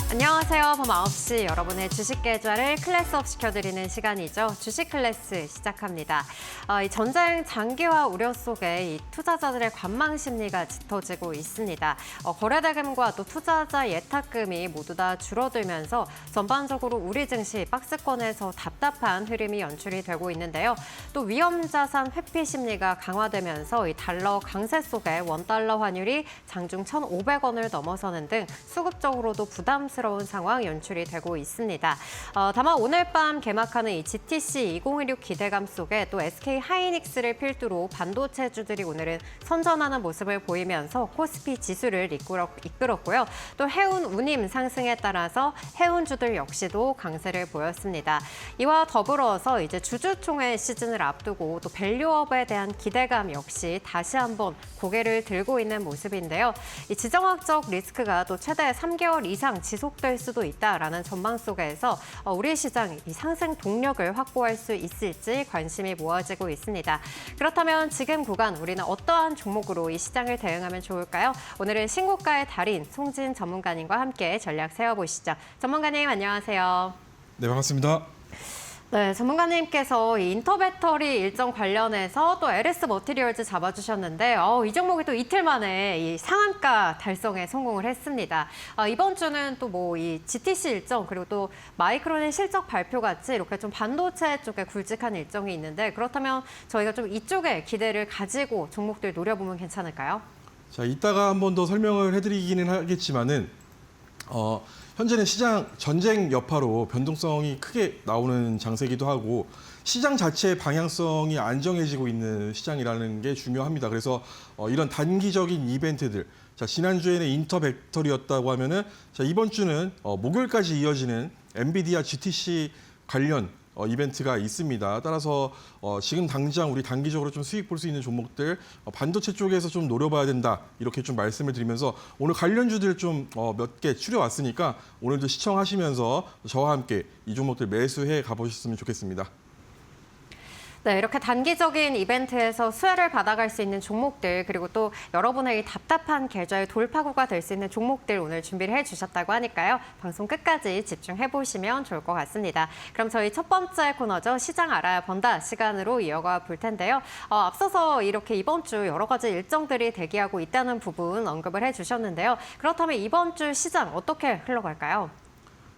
안녕하세요. 밤 9시 여러분의 주식 계좌를 클래스업 시켜드리는 시간이죠. 주식 클래스 시작합니다. 이 전쟁 장기화 우려 속에 이 투자자들의 관망 심리가 짙어지고 있습니다. 거래대금과 또 투자자 예탁금이 모두 다 줄어들면서 전반적으로 우리 증시 박스권에서 답답한 흐름이 연출이 되고 있는데요. 또 위험자산 회피 심리가 강화되면서 이 달러 강세 속에 원달러 환율이 장중 1,500원을 넘어서는 등 수급적으로도 부담스러운 상황 연출이 되고 있습니다. 다만 오늘 밤 개막하는 이 GTC 2016 기대감 속에 또 SK 하이닉스를 필두로 반도체주들이 오늘은 선전하는 모습을 보이면서 코스피 지수를 이끌었고요. 또 해운 운임 상승에 따라서 해운주들 역시도 강세를 보였습니다. 이와 더불어서 이제 주주총회 시즌을 앞두고 또 밸류업에 대한 기대감 역시 다시 한번 고개를 들고 있는 모습인데요. 이 지정학적 리스크가 또 최대 3개월 이상 지속될 수도 있다라는 전망 속에서 우리 시장 이 상승 동력을 확보할 수 있을지 관심이 모아지고 있습니다. 그렇다면 지금 구간 우리는 어떠한 종목으로 이 시장을 대응하면 좋을까요? 오늘은 신고가의 달인 송진 전문가님과 함께 전략 세워보시죠. 전문가님 안녕하세요. 네, 반갑습니다. 네, 전문가님께서 이 인터배터리 일정 관련해서 또 LS 머티리얼즈 잡아주셨는데 이 종목이 또 이틀 만에 이 상한가 달성에 성공을 했습니다. 이번 주는 또 뭐 이 GTC 일정 그리고 또 마이크론의 실적 발표 같이 이렇게 좀 반도체 쪽에 굵직한 일정이 있는데 그렇다면 저희가 좀 이쪽에 기대를 가지고 종목들 노려보면 괜찮을까요? 자, 이따가 한 번 더 설명을 해드리기는 하겠지만은 현재는 시장 전쟁 여파로 변동성이 크게 나오는 장세기도 하고 시장 자체의 방향성이 안정해지고 있는 시장이라는 게 중요합니다. 그래서 이런 단기적인 이벤트들, 자, 지난주에는 인터 배터리였다고 하면은 자, 이번 주는 목요일까지 이어지는 엔비디아 GTC 관련 이벤트가 있습니다. 따라서 지금 당장 우리 단기적으로 좀 수익 볼 수 있는 종목들 반도체 쪽에서 좀 노려봐야 된다 이렇게 좀 말씀을 드리면서 오늘 관련주들 좀 몇 개 추려왔으니까 오늘도 시청하시면서 저와 함께 이 종목들 매수해 가보셨으면 좋겠습니다. 네, 이렇게 단기적인 이벤트에서 수혜를 받아갈 수 있는 종목들 그리고 또 여러분의 이 답답한 계좌의 돌파구가 될 수 있는 종목들 오늘 준비를 해주셨다고 하니까요. 방송 끝까지 집중해보시면 좋을 것 같습니다. 그럼 저희 첫 번째 코너죠. 시장 알아야 번다 시간으로 이어가 볼 텐데요. 앞서서 이렇게 이번 주 여러 가지 일정들이 대기하고 있다는 부분 언급을 해주셨는데요. 그렇다면 이번 주 시장 어떻게 흘러갈까요?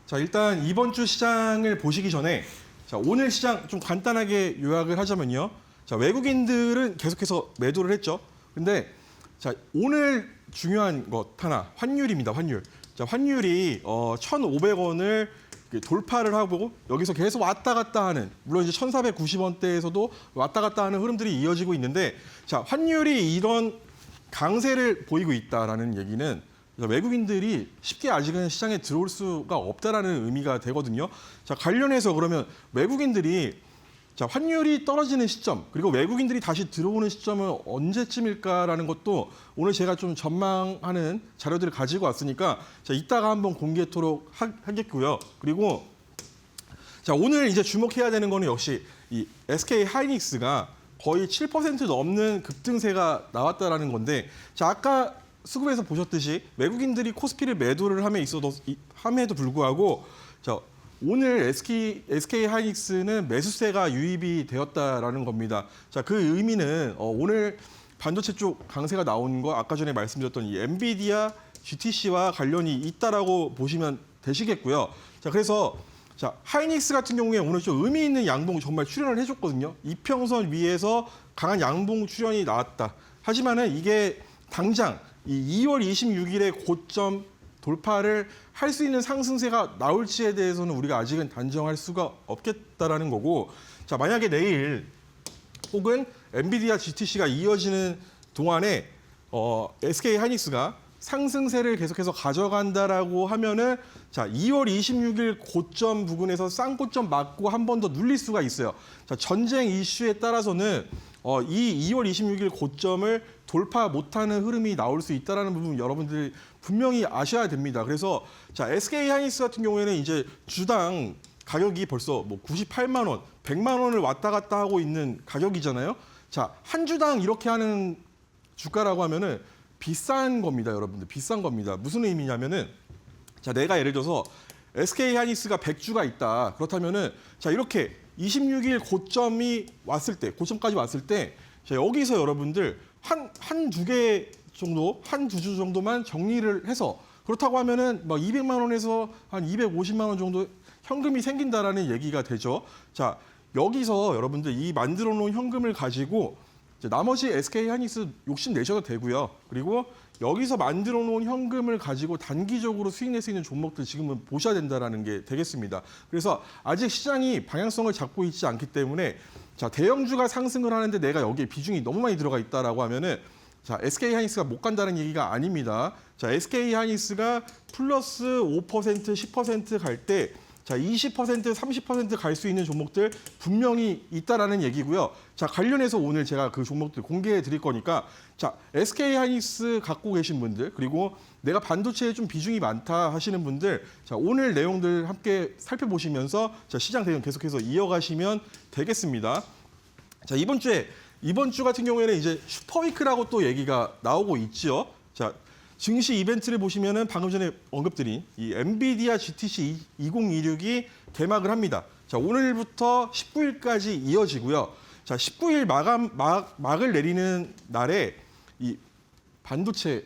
자, 일단 이번 주 시장을 보시기 전에 자, 오늘 시장 좀 간단하게 요약을 하자면요. 자, 외국인들은 계속해서 매도를 했죠. 근데 자, 오늘 중요한 것 하나, 환율입니다. 환율. 자, 환율이 1,500원을 돌파를 하고 여기서 계속 왔다 갔다 하는, 물론 이제 1,490원대에서도 왔다 갔다 하는 흐름들이 이어지고 있는데 자, 환율이 이런 강세를 보이고 있다라는 얘기는 외국인들이 쉽게 아직은 시장에 들어올 수가 없다라는 의미가 되거든요. 자, 관련해서 그러면 외국인들이 자, 환율이 떨어지는 시점 그리고 외국인들이 다시 들어오는 시점은 언제쯤일까라는 것도 오늘 제가 좀 전망하는 자료들을 가지고 왔으니까 자, 이따가 한번 공개토록 하겠고요. 그리고 자, 오늘 이제 주목해야 되는 거는 역시 이 SK 하이닉스가 거의 7% 넘는 급등세가 나왔다라는 건데 자, 아까 수급에서 보셨듯이 외국인들이 코스피를 매도를 함에도 불구하고 자, 오늘 SK 하이닉스는 매수세가 유입이 되었다라는 겁니다. 자, 그 의미는 오늘 반도체 쪽 강세가 나온 거 아까 전에 말씀드렸던 이 엔비디아 GTC와 관련이 있다라고 보시면 되시겠고요. 자, 그래서 자, 하이닉스 같은 경우에 오늘 좀 의미 있는 양봉 정말 출현을 해줬거든요. 이평선 위에서 강한 양봉 출현이 나왔다. 하지만은 이게 당장 이 2월 26일에 고점 돌파를 할 수 있는 상승세가 나올지에 대해서는 우리가 아직은 단정할 수가 없겠다라는 거고 자, 만약에 내일 혹은 엔비디아 GTC가 이어지는 동안에 SK 하이닉스가 상승세를 계속해서 가져간다라고 하면은 자, 2월 26일 고점 부근에서 쌍고점 맞고 한 번 더 눌릴 수가 있어요. 자, 전쟁 이슈에 따라서는 이 2월 26일 고점을 돌파 못하는 흐름이 나올 수 있다는 부분 여러분들이 분명히 아셔야 됩니다. 그래서 자, SK 하이닉스 같은 경우에는 이제 주당 가격이 벌써 뭐 98만 원, 100만 원을 왔다 갔다 하고 있는 가격이잖아요. 자, 한 주당 이렇게 하는 주가라고 하면은 비싼 겁니다, 여러분들. 비싼 겁니다. 무슨 의미냐면은 자, 내가 예를 들어서 SK 하이닉스가 100주가 있다. 그렇다면은 자, 이렇게 26일 고점이 왔을 때, 고점까지 왔을 때 자, 여기서 여러분들 한 두 개 정도, 한 두 주 정도만 정리를 해서 그렇다고 하면은 막 200만 원에서 한 250만 원 정도 현금이 생긴다라는 얘기가 되죠. 자, 여기서 여러분들 이 만들어 놓은 현금을 가지고 이제 나머지 SK 하이닉스 욕심 내셔도 되고요. 그리고 여기서 만들어 놓은 현금을 가지고 단기적으로 수익 낼 수 있는 종목들 지금은 보셔야 된다라는 게 되겠습니다. 그래서 아직 시장이 방향성을 잡고 있지 않기 때문에 자, 대형주가 상승을 하는데 내가 여기에 비중이 너무 많이 들어가 있다라고 하면은 자, SK 하이닉스가 못 간다는 얘기가 아닙니다. 자, SK 하이닉스가 플러스 5%, 10% 갈 때 자, 20%, 30% 갈 수 있는 종목들 분명히 있다라는 얘기고요. 자, 관련해서 오늘 제가 그 종목들 공개해 드릴 거니까 자, SK 하이닉스 갖고 계신 분들 그리고 내가 반도체에 좀 비중이 많다 하시는 분들 자, 오늘 내용들 함께 살펴보시면서 자, 시장 대응 계속해서 이어가시면 되겠습니다. 자, 이번 주 같은 경우에는 이제 슈퍼위크라고 또 얘기가 나오고 있죠. 자, 증시 이벤트를 보시면은 방금 전에 언급드린 이 엔비디아 GTC 2026이 개막을 합니다. 자, 오늘부터 19일까지 이어지고요. 자, 19일 막을 내리는 날에 이 반도체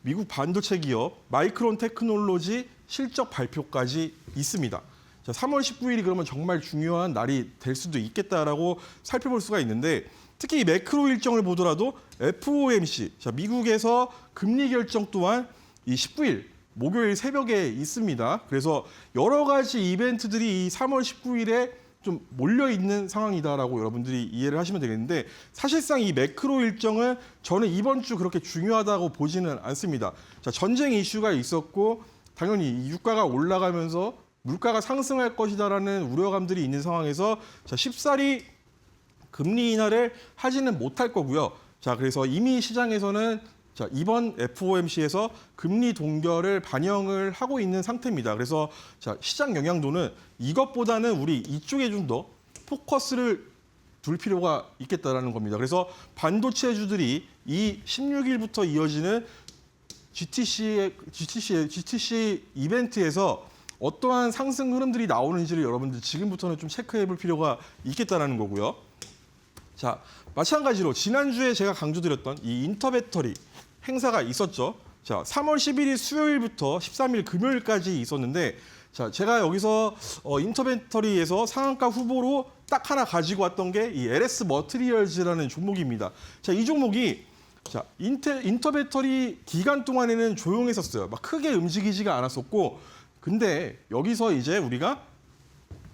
미국 반도체 기업 마이크론 테크놀로지 실적 발표까지 있습니다. 자, 3월 19일이 그러면 정말 중요한 날이 될 수도 있겠다라고 살펴볼 수가 있는데 특히 이 매크로 일정을 보더라도 FOMC, 자, 미국에서 금리 결정 또한 이 19일 목요일 새벽에 있습니다. 그래서 여러 가지 이벤트들이 이 3월 19일에 좀 몰려 있는 상황이다라고 여러분들이 이해를 하시면 되겠는데 사실상 이 매크로 일정은 저는 이번 주 그렇게 중요하다고 보지는 않습니다. 자, 전쟁 이슈가 있었고 당연히 이 유가가 올라가면서 물가가 상승할 것이다라는 우려감들이 있는 상황에서 자, 쉽사리 금리 인하를 하지는 못할 거고요. 자, 그래서 이미 시장에서는 자, 이번 FOMC에서 금리 동결을 반영을 하고 있는 상태입니다. 그래서 자, 시장 영향도는 이것보다는 우리 이쪽에 좀 더 포커스를 둘 필요가 있겠다라는 겁니다. 그래서 반도체주들이 이 16일부터 이어지는 GTC 이벤트에서 어떠한 상승 흐름들이 나오는지를 여러분들 지금부터는 좀 체크해 볼 필요가 있겠다라는 거고요. 자, 마찬가지로 지난주에 제가 강조드렸던 이 인터배터리 행사가 있었죠. 자, 3월 11일 수요일부터 13일 금요일까지 있었는데 자, 제가 여기서 인터배터리에서 상한가 후보로 딱 하나 가지고 왔던 게 이 LS 머티리얼즈라는 종목입니다. 자, 이 종목이 자, 인터배터리 기간 동안에는 조용했었어요. 막 크게 움직이지가 않았었고 근데 여기서 이제 우리가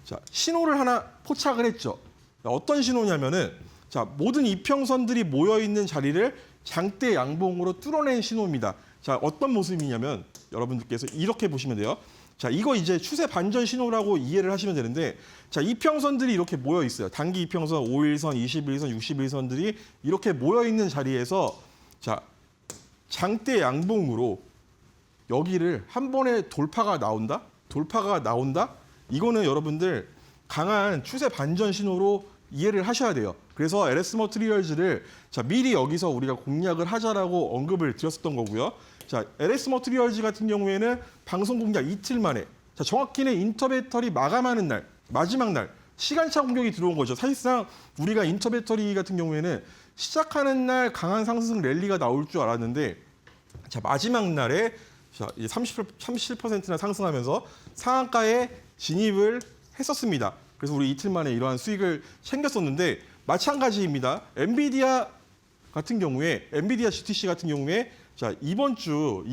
자, 신호를 하나 포착을 했죠. 어떤 신호냐면은 자, 모든 이평선들이 모여 있는 자리를 장대 양봉으로 뚫어낸 신호입니다. 자, 어떤 모습이냐면 여러분들께서 이렇게 보시면 돼요. 자, 이거 이제 추세 반전 신호라고 이해를 하시면 되는데 자, 이평선들이 이렇게 모여 있어요. 단기 이평선, 5일선, 21선, 61선들이 이렇게 모여 있는 자리에서 자, 장대 양봉으로 여기를 한 번에 돌파가 나온다? 이거는 여러분들 강한 추세 반전 신호로 이해를 하셔야 돼요. 그래서 LS 머티리얼즈를 자, 미리 여기서 우리가 공략을 하자라고 언급을 드렸었던 거고요. 자, LS 머티리얼즈 같은 경우에는 방송 공략 이틀 만에 자, 정확히는 인터배터리 마감하는 날, 마지막 날 시간차 공격이 들어온 거죠. 사실상 우리가 인터배터리 같은 경우에는 시작하는 날 강한 상승 랠리가 나올 줄 알았는데 자, 마지막 날에 자, 이제 37%나 상승하면서 상한가에 진입을 했었습니다. 그래서 우리 이틀 만에 이러한 수익을 챙겼었는데 마찬가지입니다. 엔비디아 같은 경우에 엔비디아 GTC 같은 경우에 자, 이번 주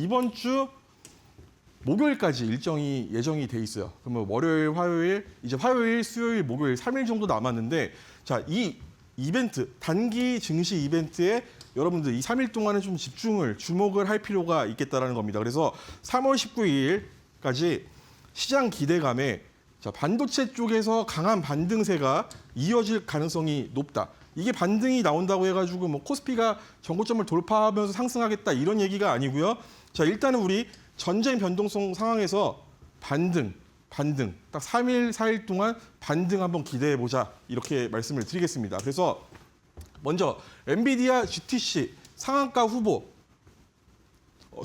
목요일까지 일정이 예정이 돼 있어요. 그러면 월요일, 화요일, 이제 화요일, 수요일, 목요일 3일 정도 남았는데 자, 이 이벤트 단기 증시 이벤트에 여러분들 이 3일 동안은 좀 주목을 할 필요가 있겠다라는 겁니다. 그래서 3월 19일까지 시장 기대감에 자, 반도체 쪽에서 강한 반등세가 이어질 가능성이 높다. 이게 반등이 나온다고 해가지고 뭐 코스피가 전고점을 돌파하면서 상승하겠다 이런 얘기가 아니고요. 자, 일단은 우리 전쟁 변동성 상황에서 반등 딱 3일, 4일 동안 반등 한번 기대해 보자 이렇게 말씀을 드리겠습니다. 그래서 먼저 엔비디아 GTC 상한가 후보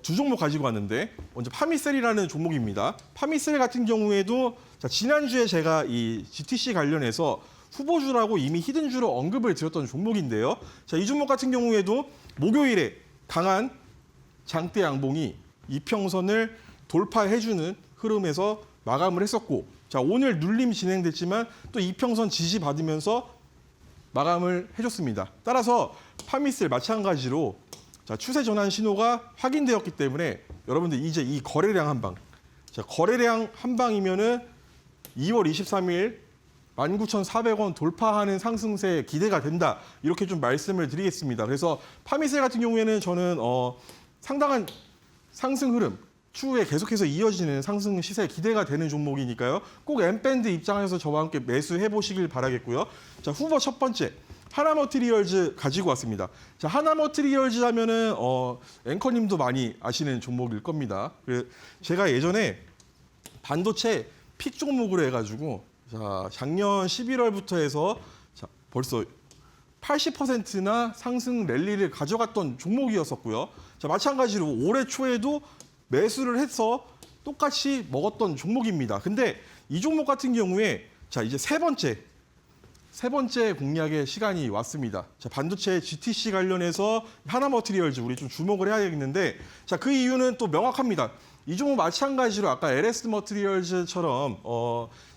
두 종목 가지고 왔는데 먼저 파미셀이라는 종목입니다. 파미셀 같은 경우에도 자, 지난주에 제가 이 GTC 관련해서 후보주라고 이미 히든주로 언급을 드렸던 종목인데요. 자, 이 종목 같은 경우에도 목요일에 강한 장대 양봉이 이평선을 돌파해주는 흐름에서 마감을 했었고, 자, 오늘 눌림 진행됐지만 또 이평선 지지 받으면서 마감을 해줬습니다. 따라서 파미셀 마찬가지로 자, 추세 전환 신호가 확인되었기 때문에 여러분들 이제 이 거래량 한 방, 자, 거래량 한 방이면은 2월 23일 19,400원 돌파하는 상승세 기대가 된다. 이렇게 좀 말씀을 드리겠습니다. 그래서 파미셀 같은 경우에는 저는 상당한 상승 흐름, 추후에 계속해서 이어지는 상승 시세 기대가 되는 종목이니까요. 꼭 M밴드 입장에서 저와 함께 매수해 보시길 바라겠고요. 자, 후보 첫 번째. 하나머티리얼즈 가지고 왔습니다. 자, 하나머티리얼즈 하면은 앵커님도 많이 아시는 종목일 겁니다. 제가 예전에 반도체 픽 종목으로 해가지고 자, 작년 11월부터 해서 자, 벌써 80%나 상승 랠리를 가져갔던 종목이었었고요. 자, 마찬가지로 올해 초에도 매수를 해서 똑같이 먹었던 종목입니다. 근데 이 종목 같은 경우에 자, 이제 세 번째 공략의 시간이 왔습니다. 자, 반도체 GTC 관련해서 하나머티리얼즈 우리 좀 주목을 해야겠는데, 자, 그 이유는 또 명확합니다. 이 종목 마찬가지로 아까 LS 머티리얼즈처럼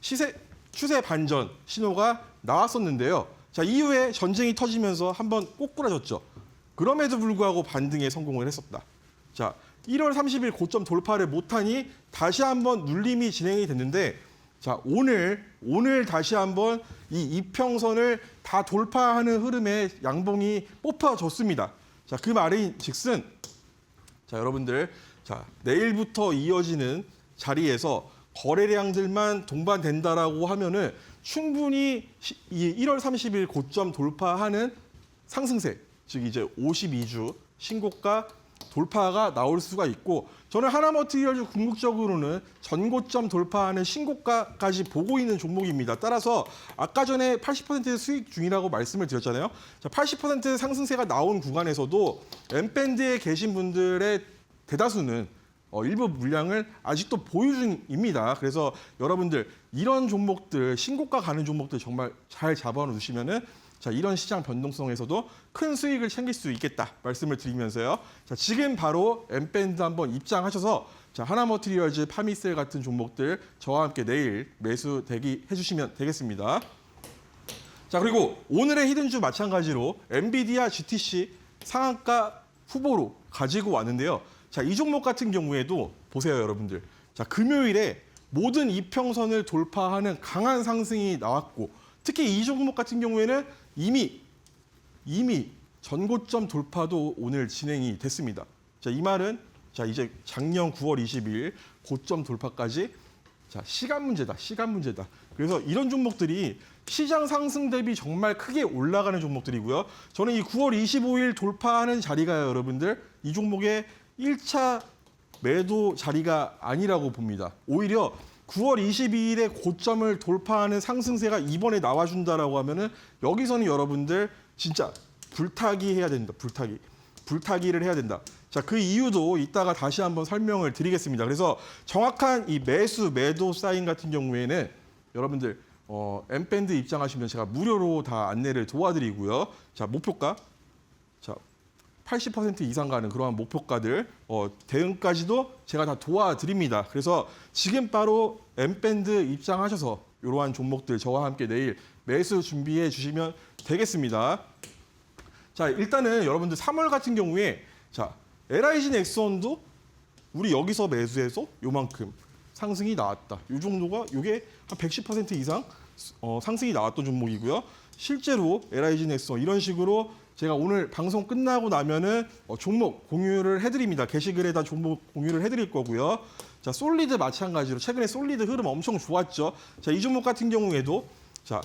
추세 반전 신호가 나왔었는데요. 자, 이후에 전쟁이 터지면서 한번 꼬꾸라졌죠. 그럼에도 불구하고 반등에 성공을 했었다. 자, 1월 30일 고점 돌파를 못하니 다시 한번 눌림이 진행이 됐는데, 자, 오늘 다시 한번 이 이평선을 다 돌파하는 흐름에 양봉이 뽑혀졌습니다. 자, 그 말인즉슨 자, 여러분들 자, 내일부터 이어지는 자리에서 거래량들만 동반된다라고 하면은 충분히 이 1월 30일 고점 돌파하는 상승세, 즉 이제 52주 신고가 돌파가 나올 수가 있고, 저는 하나머티리얼즈 궁극적으로는 전고점 돌파하는 신고가까지 보고 있는 종목입니다. 따라서 아까 전에 80% 수익 중이라고 말씀을 드렸잖아요. 자, 80% 상승세가 나온 구간에서도 M밴드에 계신 분들의 대다수는 일부 물량을 아직도 보유 중입니다. 그래서 여러분들 이런 종목들, 신고가 가는 종목들 정말 잘 잡아놓으시면은 자, 이런 시장 변동성에서도 큰 수익을 챙길 수 있겠다 말씀을 드리면서요. 자, 지금 바로 M밴드 한번 입장하셔서 자, 하나머티리얼즈, 파미셀 같은 종목들 저와 함께 내일 매수 대기해 주시면 되겠습니다. 자, 그리고 오늘의 히든주 마찬가지로 엔비디아 GTC 상한가 후보로 가지고 왔는데요. 자, 이 종목 같은 경우에도 보세요, 여러분들. 자, 금요일에 모든 이평선을 돌파하는 강한 상승이 나왔고, 특히 이 종목 같은 경우에는 이미 전고점 돌파도 오늘 진행이 됐습니다. 자, 이 말은 자, 이제 작년 9월 20일 고점 돌파까지 자, 시간 문제다. 그래서 이런 종목들이 시장 상승 대비 정말 크게 올라가는 종목들이고요. 저는 이 9월 25일 돌파하는 자리가 여러분들 이 종목의 1차 매도 자리가 아니라고 봅니다. 오히려 9월 22일에 고점을 돌파하는 상승세가 이번에 나와준다라고 하면은 여기서는 여러분들 진짜 불타기 해야 된다. 불타기를 해야 된다. 자, 그 이유도 이따가 다시 한번 설명을 드리겠습니다. 그래서 정확한 이 매도 사인 같은 경우에는 여러분들 M밴드 입장하시면 제가 무료로 다 안내를 도와드리고요. 자, 목표가 자, 80% 이상 가는 그러한 목표가들 대응까지도 제가 다 도와드립니다. 그래서 지금 바로 M밴드 입장하셔서 이러한 종목들 저와 함께 내일 매수 준비해 주시면 되겠습니다. 자, 일단은 여러분들 3월 같은 경우에 자, LIG 넥슨도 우리 여기서 매수해서 요만큼 상승이 나왔다. 이 정도가 이게 한 110% 이상 상승이 나왔던 종목이고요. 실제로 LIG 넥슨 이런 식으로 제가 오늘 방송 끝나고 나면은 종목 공유를 해드립니다. 게시글에다 종목 공유를 해드릴 거고요. 자, 솔리드 마찬가지로 최근에 솔리드 흐름 엄청 좋았죠. 자, 이 종목 같은 경우에도 자,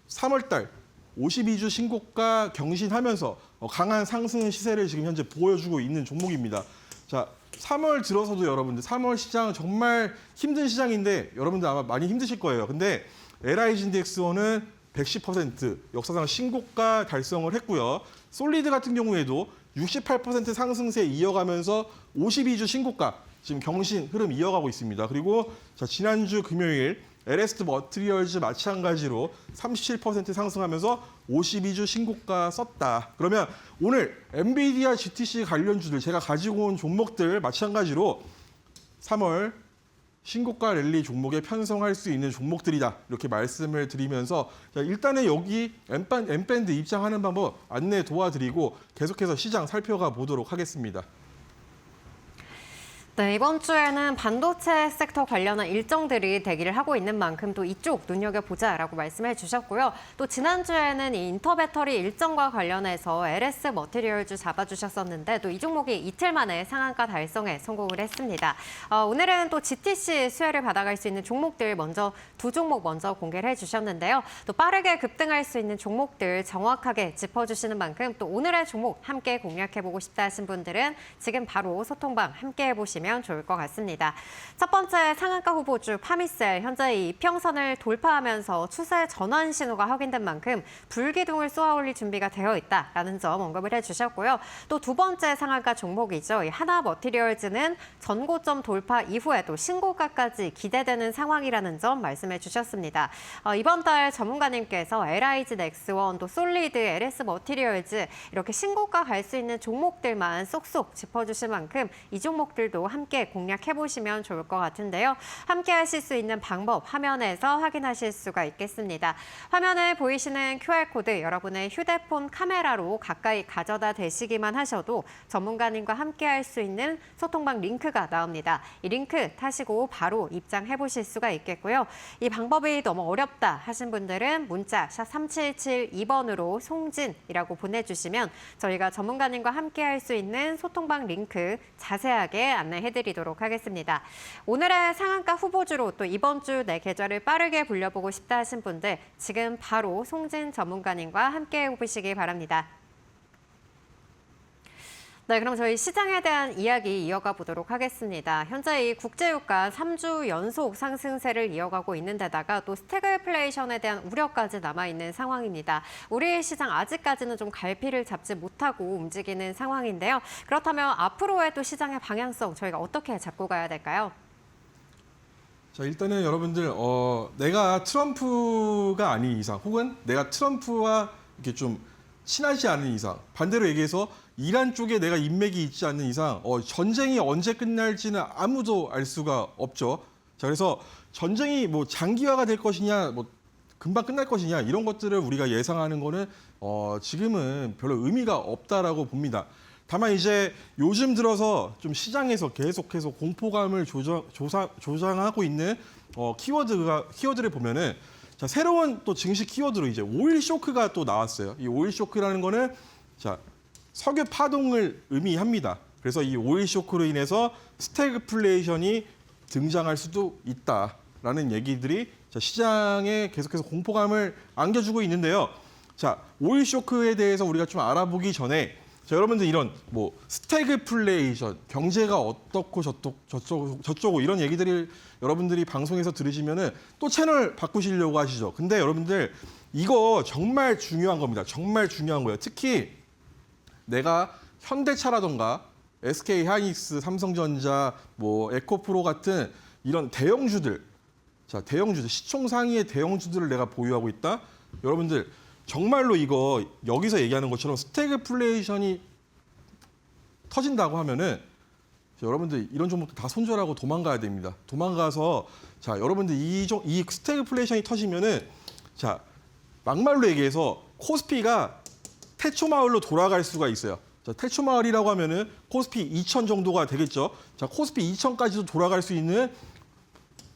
3월달 52주 신고가 경신하면서 강한 상승 시세를 지금 현재 보여주고 있는 종목입니다. 자, 3월 들어서도 여러분들 3월 시장 정말 힘든 시장인데 여러분들 아마 많이 힘드실 거예요. 근데 LIG 인덱스원은 110% 역사상 신고가 달성을 했고요. 솔리드 같은 경우에도 68% 상승세 이어가면서 52주 신고가 지금 경신 흐름 이어가고 있습니다. 그리고 자, 지난주 금요일 LS 머티리얼즈 마찬가지로 37% 상승하면서 52주 신고가 썼다. 그러면 오늘 엔비디아 GTC 관련주들 제가 가지고 온 종목들 마찬가지로 3월 신고가 랠리 종목에 편성할 수 있는 종목들이다. 이렇게 말씀을 드리면서 자, 일단은 여기 N밴드 입장하는 방법 안내 도와드리고 계속해서 시장 살펴가 보도록 하겠습니다. 네, 이번 주에는 반도체 섹터 관련한 일정들이 대기를 하고 있는 만큼 또 이쪽 눈여겨보자라고 말씀해 주셨고요. 또 지난주에는 이 인터배터리 일정과 관련해서 LS 머티리얼즈 잡아주셨었는데 또 이 종목이 이틀 만에 상한가 달성에 성공을 했습니다. 오늘은 또 GTC 수혜를 받아갈 수 있는 종목들 두 종목 먼저 공개를 해주셨는데요. 또 빠르게 급등할 수 있는 종목들 정확하게 짚어주시는 만큼 또 오늘의 종목 함께 공략해보고 싶다 하신 분들은 지금 바로 소통방 함께 해보시면 좋을 것 같습니다. 첫 번째 상한가 후보주 파미셀 현재 이 이평선을 돌파하면서 추세 전환 신호가 확인된 만큼 불기둥을 쏘아올릴 준비가 되어 있다라는 점 언급을 해주셨고요. 또 두 번째 상한가 종목이죠. 이 하나 머티리얼즈는 전고점 돌파 이후에 또 신고가까지 기대되는 상황이라는 점 말씀해 주셨습니다. 이번 달 전문가님께서 LIG 넥스원, 또 솔리드, LS 머티리얼즈 이렇게 신고가 갈 수 있는 종목들만 쏙쏙 짚어주실 만큼 이 종목들도 함께 공략해보시면 좋을 것 같은데요. 함께 하실 수 있는 방법 화면에서 확인하실 수가 있겠습니다. 화면에 보이시는 QR코드 여러분의 휴대폰 카메라로 가까이 가져다 대시기만 하셔도 전문가님과 함께 할 수 있는 소통방 링크가 나옵니다. 이 링크 타시고 바로 입장해보실 수가 있겠고요. 이 방법이 너무 어렵다 하신 분들은 문자 샵 3772번으로 송진이라고 보내주시면 저희가 전문가님과 함께 할 수 있는 소통방 링크 자세하게 안내해드리도록 하겠습니다. 오늘의 상한가 후보주로 또 이번 주 내 계좌를 빠르게 불려보고 싶다 하신 분들 지금 바로 송진 전문가님과 함께 해보시기 바랍니다. 네, 그럼 저희 시장에 대한 이야기 이어가 보도록 하겠습니다. 현재 이 국제유가 3주 연속 상승세를 이어가고 있는 데다가 또 스태그플레이션에 대한 우려까지 남아있는 상황입니다. 우리 시장 아직까지는 좀 갈피를 잡지 못하고 움직이는 상황인데요. 그렇다면 앞으로의 또 시장의 방향성 저희가 어떻게 잡고 가야 될까요? 자, 일단은 여러분들 내가 트럼프가 아닌 이상 혹은 내가 트럼프와 이렇게 좀 친하지 않은 이상 반대로 얘기해서 이란 쪽에 내가 인맥이 있지 않는 이상 전쟁이 언제 끝날지는 아무도 알 수가 없죠. 자, 그래서 전쟁이 뭐 장기화가 될 것이냐, 뭐 금방 끝날 것이냐 이런 것들을 우리가 예상하는 거는 지금은 별로 의미가 없다라고 봅니다. 다만 이제 요즘 들어서 좀 시장에서 계속해서 공포감을 조장하고 있는 키워드를 보면은 자, 새로운 또 증시 키워드로 이제 오일 쇼크가 또 나왔어요. 이 오일 쇼크라는 거는 자, 석유 파동을 의미합니다. 그래서 이 오일 쇼크로 인해서 스태그플레이션이 등장할 수도 있다라는 얘기들이 자, 시장에 계속해서 공포감을 안겨주고 있는데요. 자, 오일 쇼크에 대해서 우리가 좀 알아보기 전에 자, 여러분들 이런 뭐 스태그플레이션, 경제가 어떻고 저쩌고 이런 얘기들을 여러분들이 방송에서 들으시면은 또 채널 바꾸시려고 하시죠. 근데 여러분들 이거 정말 중요한 겁니다. 정말 중요한 거예요. 특히 내가 현대차라던가 SK 하이닉스, 삼성전자, 뭐 에코프로 같은 이런 대형주들, 자, 대형주들, 시총 상위의 대형주들을 내가 보유하고 있다. 여러분들 정말로 이거 여기서 얘기하는 것처럼 스태그플레이션이 터진다고 하면은 여러분들 이런 종목들 다 손절하고 도망가야 됩니다. 도망가서 자, 여러분들 이 스태그플레이션이 터지면은 자, 막말로 얘기해서 코스피가 태초마을로 돌아갈 수가 있어요. 자, 태초마을이라고 하면은 코스피 2000 정도가 되겠죠. 자, 코스피 2000까지도 돌아갈 수 있는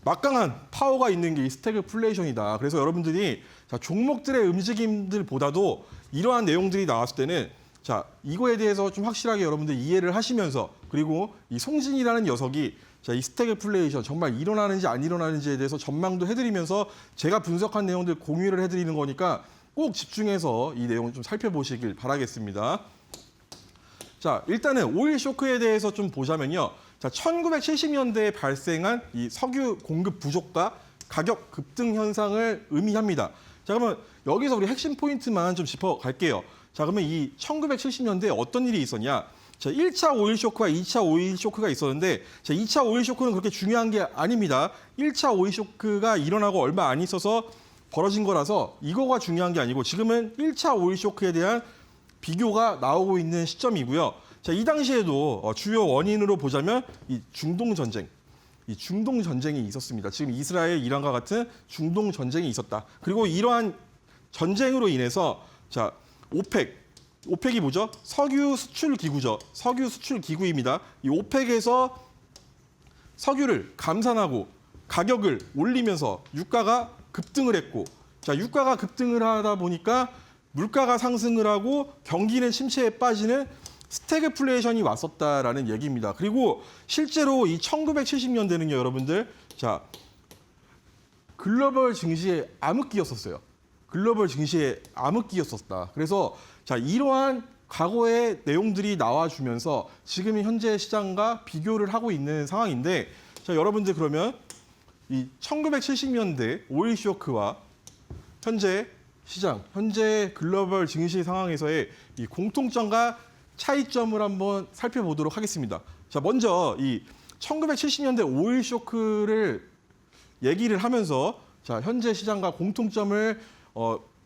막강한 파워가 있는 게 이 스태그플레이션이다. 그래서 여러분들이 자, 종목들의 움직임들보다도 이러한 내용들이 나왔을 때는 자, 이거에 대해서 좀 확실하게 여러분들 이해를 하시면서 그리고 이 송진이라는 녀석이 자, 이 스태그플레이션 정말 일어나는지 안 일어나는지에 대해서 전망도 해드리면서 제가 분석한 내용들 공유를 해드리는 거니까 꼭 집중해서 이 내용을 좀 살펴보시길 바라겠습니다. 자, 일단은 오일 쇼크에 대해서 좀 보자면요. 자, 1970년대에 발생한 이 석유 공급 부족과 가격 급등 현상을 의미합니다. 자, 그러면 여기서 우리 핵심 포인트만 좀 짚어갈게요. 자, 그러면 이 1970년대에 어떤 일이 있었냐? 자, 1차 오일 쇼크와 2차 오일 쇼크가 있었는데, 자, 2차 오일 쇼크는 그렇게 중요한 게 아닙니다. 1차 오일 쇼크가 일어나고 얼마 안 있어서 벌어진 거라서 이거가 중요한 게 아니고 지금은 1차 오일 쇼크에 대한 비교가 나오고 있는 시점이고요. 자, 이 당시에도 주요 원인으로 보자면 이 중동 전쟁, 이 중동 전쟁이 있었습니다. 지금 이스라엘, 이란과 같은 중동 전쟁이 있었다. 그리고 이러한 전쟁으로 인해서 자, 오펙이 뭐죠? 석유 수출 기구죠. 석유 수출 기구입니다. 이 오펙에서 석유를 감산하고 가격을 올리면서 유가가 급등을 했고, 자, 유가가 급등을 하다 보니까 물가가 상승을 하고 경기는 침체에 빠지는 스태그플레이션이 왔었다라는 얘기입니다. 그리고 실제로 이 1970년대는요, 여러분들, 자, 글로벌 증시의 암흑기였었어요. 글로벌 증시의 암흑기였었다. 그래서 자, 이러한 과거의 내용들이 나와주면서 지금 현재 시장과 비교를 하고 있는 상황인데, 자, 여러분들 그러면 이 1970년대 오일 쇼크와 현재 시장, 현재 글로벌 증시 상황에서의 이 공통점과 차이점을 한번 살펴보도록 하겠습니다. 자, 먼저 이 1970년대 오일 쇼크를 얘기를 하면서 자, 현재 시장과 공통점을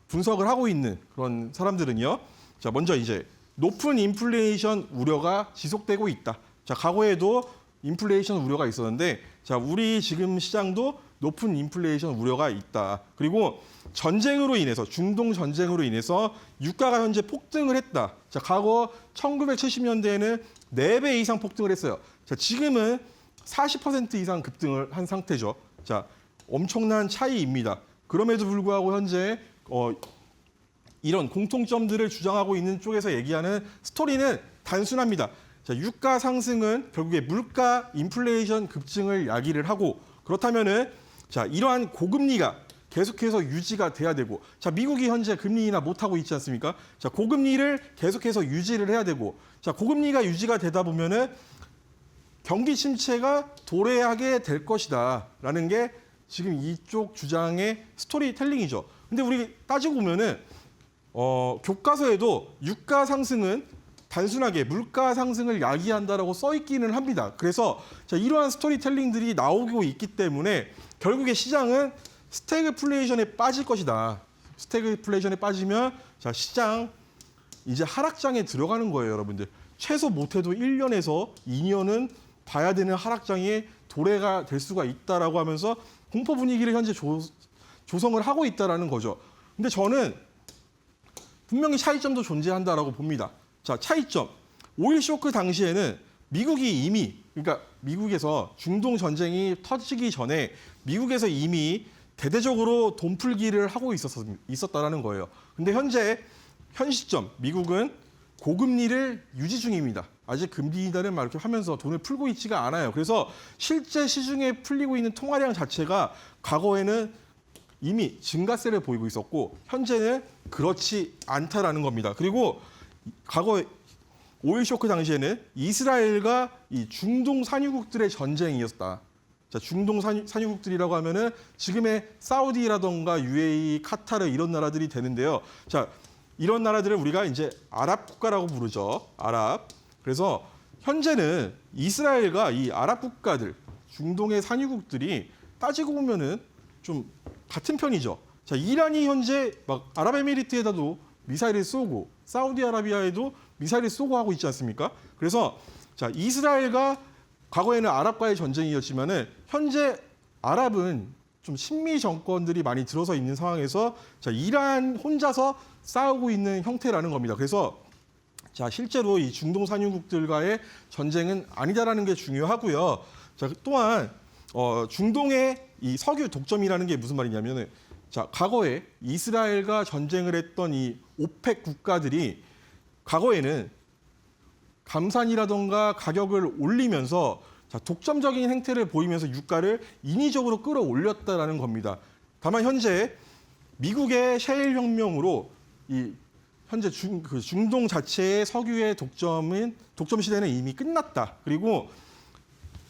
분석을 하고 있는 그런 사람들은요. 자, 먼저 이제 높은 인플레이션 우려가 지속되고 있다. 자, 과거에도 인플레이션 우려가 있었는데, 자, 우리 지금 시장도 높은 인플레이션 우려가 있다. 그리고 전쟁으로 인해서, 중동 전쟁으로 인해서 유가가 현재 폭등을 했다. 자, 과거 1970년대에는 4배 이상 폭등을 했어요. 자, 지금은 40% 이상 급등을 한 상태죠. 자, 엄청난 차이입니다. 그럼에도 불구하고 현재 이런 공통점들을 주장하고 있는 쪽에서 얘기하는 스토리는 단순합니다. 자, 유가 상승은 결국에 물가 인플레이션 급증을 야기를 하고, 그렇다면은 자, 이러한 고금리가 계속해서 유지가 돼야 되고, 자, 미국이 현재 금리 인하 못 하고 있지 않습니까? 자, 고금리를 계속해서 유지를 해야 되고, 자, 고금리가 유지가 되다 보면은 경기 침체가 도래하게 될 것이다라는 게 지금 이쪽 주장의 스토리텔링이죠. 근데 우리 따지고 보면은 교과서에도 유가 상승은 단순하게 물가 상승을 야기한다라고 써 있기는 합니다. 그래서 자, 이러한 스토리텔링들이 나오고 있기 때문에 결국에 시장은 스태그플레이션에 빠질 것이다. 스태그플레이션에 빠지면 자, 시장 이제 하락장에 들어가는 거예요, 여러분들. 최소 못해도 1년에서 2년은 봐야 되는 하락장에 도래가 될 수가 있다라고 하면서 공포 분위기를 현재 조성을 하고 있다라는 거죠. 근데 저는 분명히 차이점도 존재한다라고 봅니다. 자, 차이점. 오일 쇼크 당시에는 미국이 이미, 그러니까 미국에서 중동 전쟁이 터지기 전에 미국에서 이미 대대적으로 돈 풀기를 하고 있었다라는 거예요. 근데 현 시점 미국은 고금리를 유지 중입니다. 아직 금리 인하를 막 이렇게 하면서 돈을 풀고 있지가 않아요. 그래서 실제 시중에 풀리고 있는 통화량 자체가 과거에는 이미 증가세를 보이고 있었고 현재는 그렇지 않다라는 겁니다. 그리고 과거 오일 쇼크 당시에는 이스라엘과 이 중동 산유국들의 전쟁이었다. 자, 중동 산유국들이라고 하면은 지금의 사우디라던가 UAE, 카타르 이런 나라들이 되는데요. 자, 이런 나라들을 우리가 이제 아랍 국가라고 부르죠. 아랍. 그래서 현재는 이스라엘과 이 아랍 국가들, 중동의 산유국들이 따지고 보면은 좀 같은 편이죠. 자, 이란이 현재 막 아랍에미리트에다도 미사일을 쏘고 사우디아라비아에도 미사일을 쏘고 하고 있지 않습니까? 그래서 자, 이스라엘과 과거에는 아랍과의 전쟁이었지만은 현재 아랍은 좀 친미 정권들이 많이 들어서 있는 상황에서 자, 이란 혼자서 싸우고 있는 형태라는 겁니다. 그래서 자, 실제로 이 중동 산유국들과의 전쟁은 아니다라는 게 중요하고요. 자, 또한 중동의 이 석유 독점이라는 게 무슨 말이냐면은 자, 과거에 이스라엘과 전쟁을 했던 이 오펙 국가들이 과거에는 감산이라던가 가격을 올리면서 자, 독점적인 행태를 보이면서 유가를 인위적으로 끌어올렸다라는 겁니다. 다만 현재 미국의 셰일 혁명으로 이 현재 중동 자체의 석유의 독점 시대는 이미 끝났다. 그리고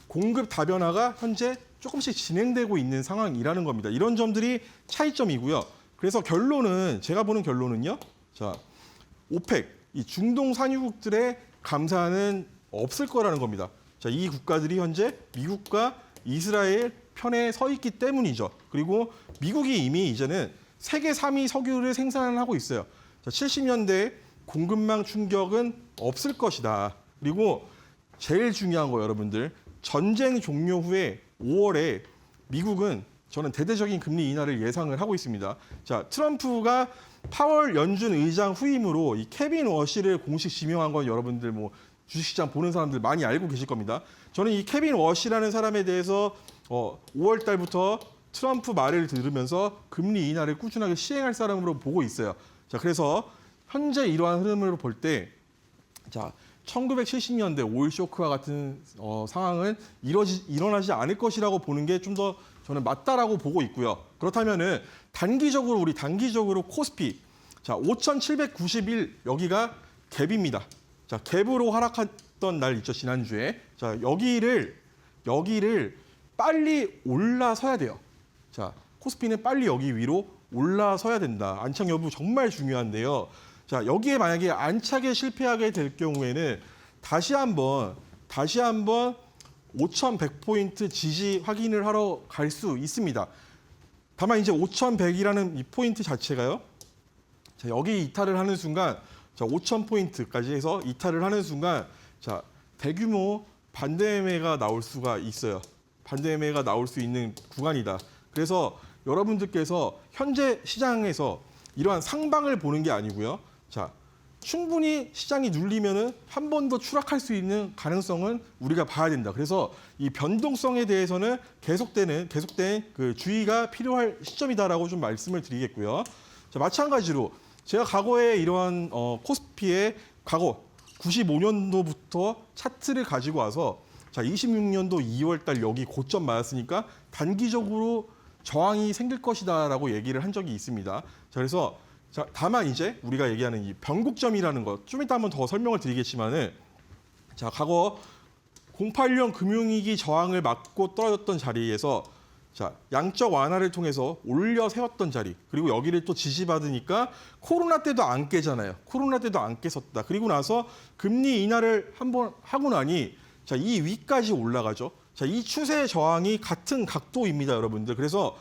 공급 다변화가 현재 조금씩 진행되고 있는 상황이라는 겁니다. 이런 점들이 차이점이고요. 그래서 제가 보는 결론은요. 자, 오펙, 이 중동 산유국들의 감사는 없을 거라는 겁니다. 자, 이 국가들이 현재 미국과 이스라엘 편에 서 있기 때문이죠. 그리고 미국이 이미 이제는 세계 3위 석유를 생산하고 있어요. 자, 70년대 공급망 충격은 없을 것이다. 그리고 제일 중요한 거 여러분들, 전쟁 종료 후에 5월에 미국은 저는 대대적인 금리 인하를 예상을 하고 있습니다. 자, 트럼프가 파월 연준 의장 후임으로 이 케빈 워시를 공식 지명한 건 여러분들 뭐 주식시장 보는 사람들 많이 알고 계실 겁니다. 저는 이 케빈 워시라는 사람에 대해서 5월 달부터 트럼프 말을 들으면서 금리 인하를 꾸준하게 시행할 사람으로 보고 있어요. 자, 그래서 현재 이러한 흐름을 볼 때, 자, 1970년대 오일 쇼크와 같은 상황은 일어나지 않을 것이라고 보는 게 좀 더 저는 맞다라고 보고 있고요. 그렇다면은 단기적으로 코스피, 자, 5,791 여기가 갭입니다. 자, 갭으로 하락했던 날 있죠, 지난주에. 자, 여기를 빨리 올라서야 돼요. 자, 코스피는 빨리 여기 위로 올라서야 된다. 안착 여부 정말 중요한데요. 자, 여기에 만약에 안착에 실패하게 될 경우에는 다시 한번 5,100포인트 지지 확인을 하러 갈 수 있습니다. 다만 이제 5,100이라는 이 포인트 자체가요. 자, 여기 이탈을 하는 순간, 자, 5,000포인트까지 해서 이탈을 하는 순간, 자, 대규모 반대 매매가 나올 수가 있어요. 반대 매매가 나올 수 있는 구간이다. 그래서 여러분들께서 현재 시장에서 이러한 상방을 보는 게 아니고요. 자, 충분히 시장이 눌리면은 한 번 더 추락할 수 있는 가능성은 우리가 봐야 된다. 그래서 이 변동성에 대해서는 계속된 그 주의가 필요할 시점이다라고 좀 말씀을 드리겠고요. 자, 마찬가지로 제가 과거에 이러한 코스피의 과거 95년도부터 차트를 가지고 와서 자, 26년도 2월 달 여기 고점 맞았으니까 단기적으로 저항이 생길 것이다라고 얘기를 한 적이 있습니다. 자, 그래서 자, 다만 이제 우리가 얘기하는 이 변곡점이라는 것, 좀 이따 한번 더 설명을 드리겠지만은, 자, 과거 08년 금융위기 저항을 맞고 떨어졌던 자리에서 자, 양적 완화를 통해서 올려 세웠던 자리, 그리고 여기를 또 지지받으니까 코로나 때도 안 깨잖아요. 코로나 때도 안 깼었다. 그리고 나서 금리 인하를 한번 하고 나니 자, 이 위까지 올라가죠. 자, 이 추세 저항이 같은 각도입니다, 여러분들. 그래서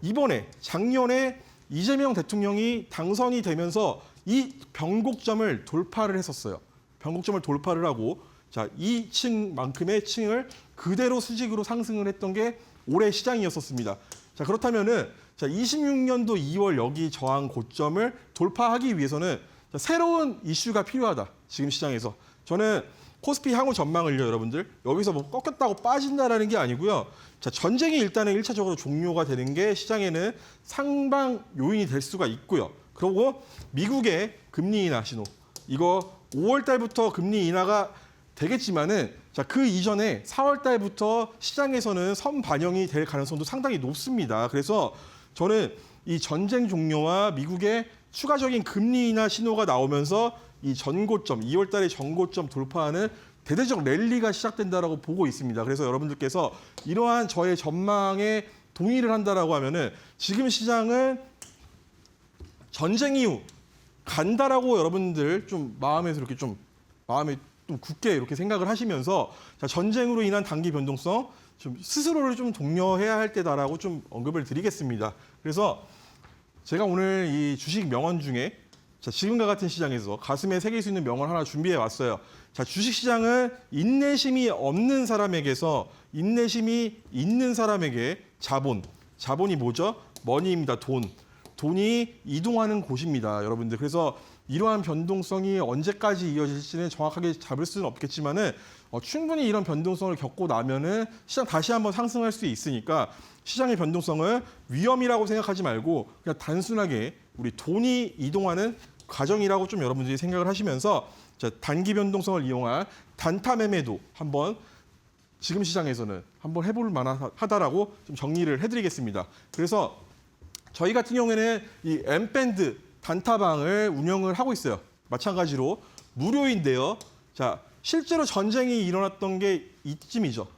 이번에 작년에 이재명 대통령이 당선이 되면서 이 변곡점을 돌파를 했었어요. 변곡점을 돌파를 하고 자, 이 층만큼의 층을 그대로 수직으로 상승을 했던 게 올해 시장이었었습니다. 자, 그렇다면은 자, 26년도 2월 여기 저항 고점을 돌파하기 위해서는 자, 새로운 이슈가 필요하다. 지금 시장에서. 저는 코스피 향후 전망을요, 여러분들. 여기서 뭐 꺾였다고 빠진다라는 게 아니고요. 자, 전쟁이 일단은 1차적으로 종료가 되는 게 시장에는 상방 요인이 될 수가 있고요. 그리고 미국의 금리 인하 신호. 이거 5월 달부터 금리 인하가 되겠지만은 자, 그 이전에 4월 달부터 시장에서는 선반영이 될 가능성도 상당히 높습니다. 그래서 저는 이 전쟁 종료와 미국의 추가적인 금리 인하 신호가 나오면서 이 전고점, 2월 달에 전고점 돌파하는 대대적 랠리가 시작된다라고 보고 있습니다. 그래서 여러분들께서 이러한 저의 전망에 동의를 한다라고 하면은 지금 시장은 전쟁 이후 간다라고 여러분들 좀 마음에 좀 굳게 이렇게 생각을 하시면서 자, 전쟁으로 인한 단기 변동성 좀 스스로를 좀 독려해야 할 때다라고 좀 언급을 드리겠습니다. 그래서 제가 오늘 이 주식 명언 중에 자, 지금과 같은 시장에서 가슴에 새길 수 있는 명언 하나 준비해 왔어요. 자, 주식시장은 인내심이 없는 사람에게서 인내심이 있는 사람에게 자본이 뭐죠? 머니입니다. 돈이 이동하는 곳입니다, 여러분들. 그래서 이러한 변동성이 언제까지 이어질지는 정확하게 잡을 수는 없겠지만은 충분히 이런 변동성을 겪고 나면은 시장 다시 한번 상승할 수 있으니까 시장의 변동성을 위험이라고 생각하지 말고 그냥 단순하게 우리 돈이 이동하는 과정이라고 좀 여러분들이 생각을 하시면서 자, 단기 변동성을 이용한 단타 매매도 한번 지금 시장에서는 한번 해볼 만하다라고 좀 정리를 해드리겠습니다. 그래서 저희 같은 경우에는 이 엠밴드 단타방을 운영을 하고 있어요. 마찬가지로 무료인데요. 자, 실제로 전쟁이 일어났던 게 이쯤이죠.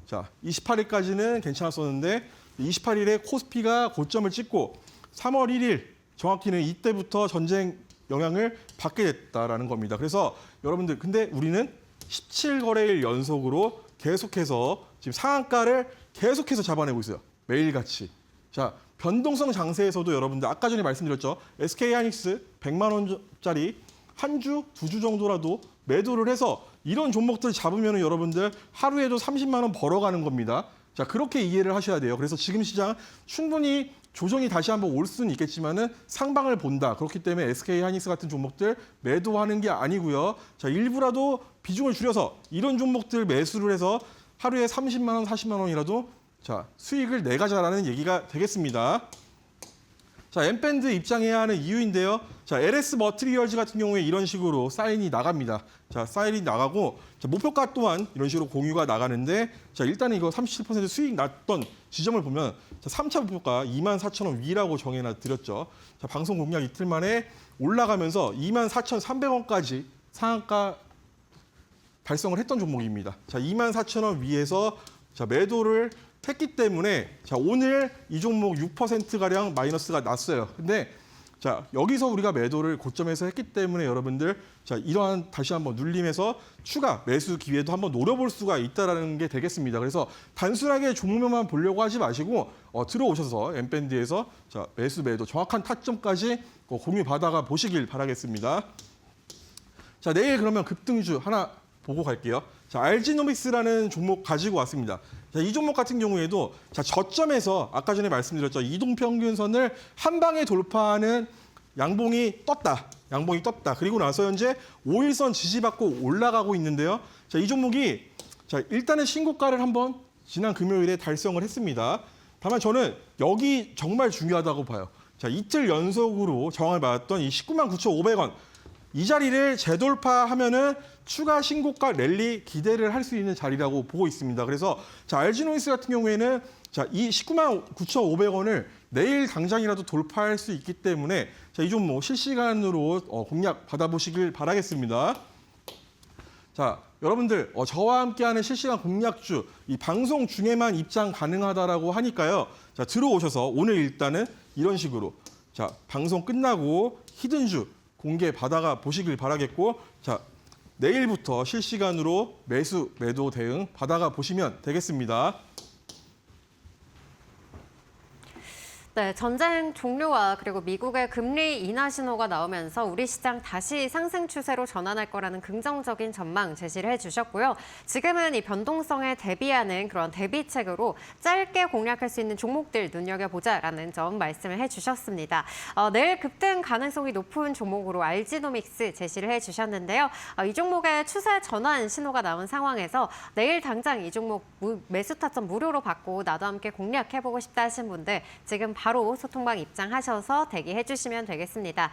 자, 28일까지는 괜찮았었는데 28일에 코스피가 고점을 찍고 3월 1일 정확히는 이때부터 전쟁 영향을 받게 됐다라는 겁니다. 그래서 여러분들 근데 우리는 17거래일 연속으로 계속해서 지금 상한가를 계속해서 잡아내고 있어요. 매일같이. 자, 변동성 장세에서도 여러분들 아까 전에 말씀드렸죠. SK하이닉스 100만 원짜리 한 주, 두 주 정도라도 매도를 해서 이런 종목들 잡으면 여러분들 하루에도 30만 원 벌어가는 겁니다. 자, 그렇게 이해를 하셔야 돼요. 그래서 지금 시장 충분히 조정이 다시 한번 올 수는 있겠지만은 상방을 본다. 그렇기 때문에 SK하이닉스 같은 종목들 매도하는 게 아니고요. 자, 일부라도 비중을 줄여서 이런 종목들 매수를 해서 하루에 30만 원, 40만 원이라도 자, 수익을 내가자라는 얘기가 되겠습니다. 자, 엠밴드 입장해야 하는 이유인데요. 자, LS 머티리얼즈 같은 경우에 이런 식으로 사인이 나갑니다. 자, 사인이 나가고 자, 목표가 또한 이런 식으로 공유가 나가는데 자, 일단은 이거 37% 수익 났던 지점을 보면 자, 3차 목표가 24,000원 위라고 정해놔 드렸죠. 자, 방송 공략 이틀 만에 올라가면서 24,300원까지 상한가 달성을 했던 종목입니다. 자, 24,000원 위에서 자, 매도를 했기 때문에 자, 오늘 이 종목 6%가량 마이너스가 났어요. 근데 자, 여기서 우리가 매도를 고점에서 했기 때문에 여러분들 자, 이러한 다시 한번 눌림에서 추가 매수 기회도 한번 노려볼 수가 있다라는 게 되겠습니다. 그래서 단순하게 종목만 보려고 하지 마시고 들어오셔서 엠밴드에서 자, 매수 매도 정확한 타점까지 공유 받아가 보시길 바라겠습니다. 자, 내일 그러면 급등주 하나 보고 갈게요. 자, 알지노믹스라는 종목 가지고 왔습니다. 자, 이 종목 같은 경우에도 자, 저점에서 아까 전에 말씀드렸죠. 이동평균선을 한 방에 돌파하는 양봉이 떴다. 양봉이 떴다. 그리고 나서 현재 5일선 지지받고 올라가고 있는데요. 자, 이 종목이 자, 일단은 신고가를 한번 지난 금요일에 달성을 했습니다. 다만 저는 여기 정말 중요하다고 봐요. 자, 이틀 연속으로 저항을 받았던 이 199,500원. 이 자리를 재돌파하면은 추가 신고가 랠리 기대를 할 수 있는 자리라고 보고 있습니다. 그래서 자, 알지노이스 같은 경우에는 자, 이 199,500원을 내일 당장이라도 돌파할 수 있기 때문에 자, 이 종목 실시간으로 공략 받아보시길 바라겠습니다. 자, 여러분들 저와 함께하는 실시간 공략주 이 방송 중에만 입장 가능하다라고 하니까요. 자, 들어오셔서 오늘 일단은 이런 식으로 자, 방송 끝나고 히든주 공개 받아가 보시길 바라겠고 자, 내일부터 실시간으로 매수, 매도 대응 받아가 보시면 되겠습니다. 네, 전쟁 종료와 그리고 미국의 금리 인하 신호가 나오면서 우리 시장 다시 상승 추세로 전환할 거라는 긍정적인 전망 제시를 해주셨고요. 지금은 이 변동성에 대비하는 그런 대비책으로 짧게 공략할 수 있는 종목들 눈여겨보자라는 점 말씀을 해주셨습니다. 내일 급등 가능성이 높은 종목으로 알지노믹스 제시를 해주셨는데요. 이 종목의 추세 전환 신호가 나온 상황에서 내일 당장 이 종목 매수 타점 무료로 받고 나도 함께 공략해보고 싶다 하신 분들 지금 바로 소통방 입장하셔서 대기해 주시면 되겠습니다.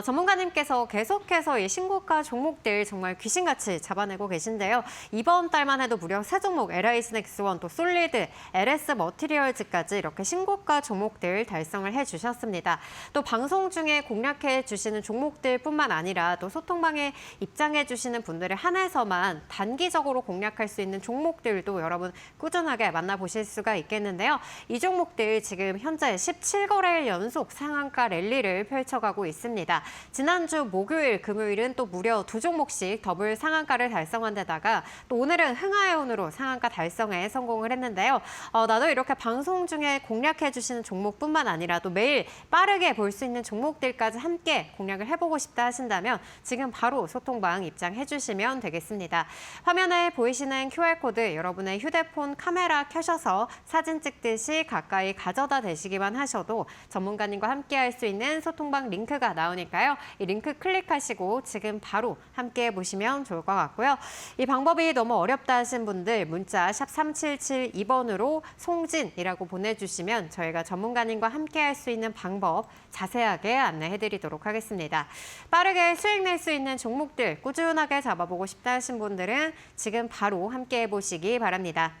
전문가님께서 계속해서 이 신고가 종목들 정말 귀신같이 잡아내고 계신데요. 이번 달만 해도 무려 3종목 LI스넥스원, 또 솔리드, LS 머티리얼즈까지 이렇게 신고가 종목들 달성을 해주셨습니다. 또 방송 중에 공략해 주시는 종목들뿐만 아니라 또 소통방에 입장해 주시는 분들에 한해서만 단기적으로 공략할 수 있는 종목들도 여러분 꾸준하게 만나보실 수가 있겠는데요. 이 종목들 지금 현재 17거래일 연속 상한가 랠리를 펼쳐가고 있습니다. 지난주 목요일, 금요일은 또 무려 2종목씩 더블 상한가를 달성한 데다가 또 오늘은 흥하해온으로 상한가 달성에 성공을 했는데요. 나도 이렇게 방송 중에 공략해 주시는 종목뿐만 아니라 또 매일 빠르게 볼 수 있는 종목들까지 함께 공략을 해보고 싶다 하신다면 지금 바로 소통방 입장해 주시면 되겠습니다. 화면에 보이시는 QR코드 여러분의 휴대폰 카메라 켜셔서 사진 찍듯이 가까이 가져다 대시기만 하셔도 전문가님과 함께 할 수 있는 소통방 링크가 나오니까요. 이 링크 클릭하시고 지금 바로 함께 보시면 좋을 것 같고요. 이 방법이 너무 어렵다 하신 분들 문자 샵 3772번으로 송진이라고 보내주시면 저희가 전문가님과 함께 할 수 있는 방법 자세하게 안내해드리도록 하겠습니다. 빠르게 수익 낼 수 있는 종목들 꾸준하게 잡아보고 싶다 하신 분들은 지금 바로 함께 해보시기 바랍니다.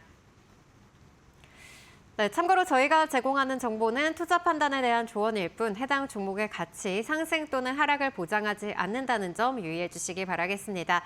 네, 참고로 저희가 제공하는 정보는 투자 판단에 대한 조언일 뿐 해당 종목의 가치, 상승 또는 하락을 보장하지 않는다는 점 유의해 주시기 바라겠습니다.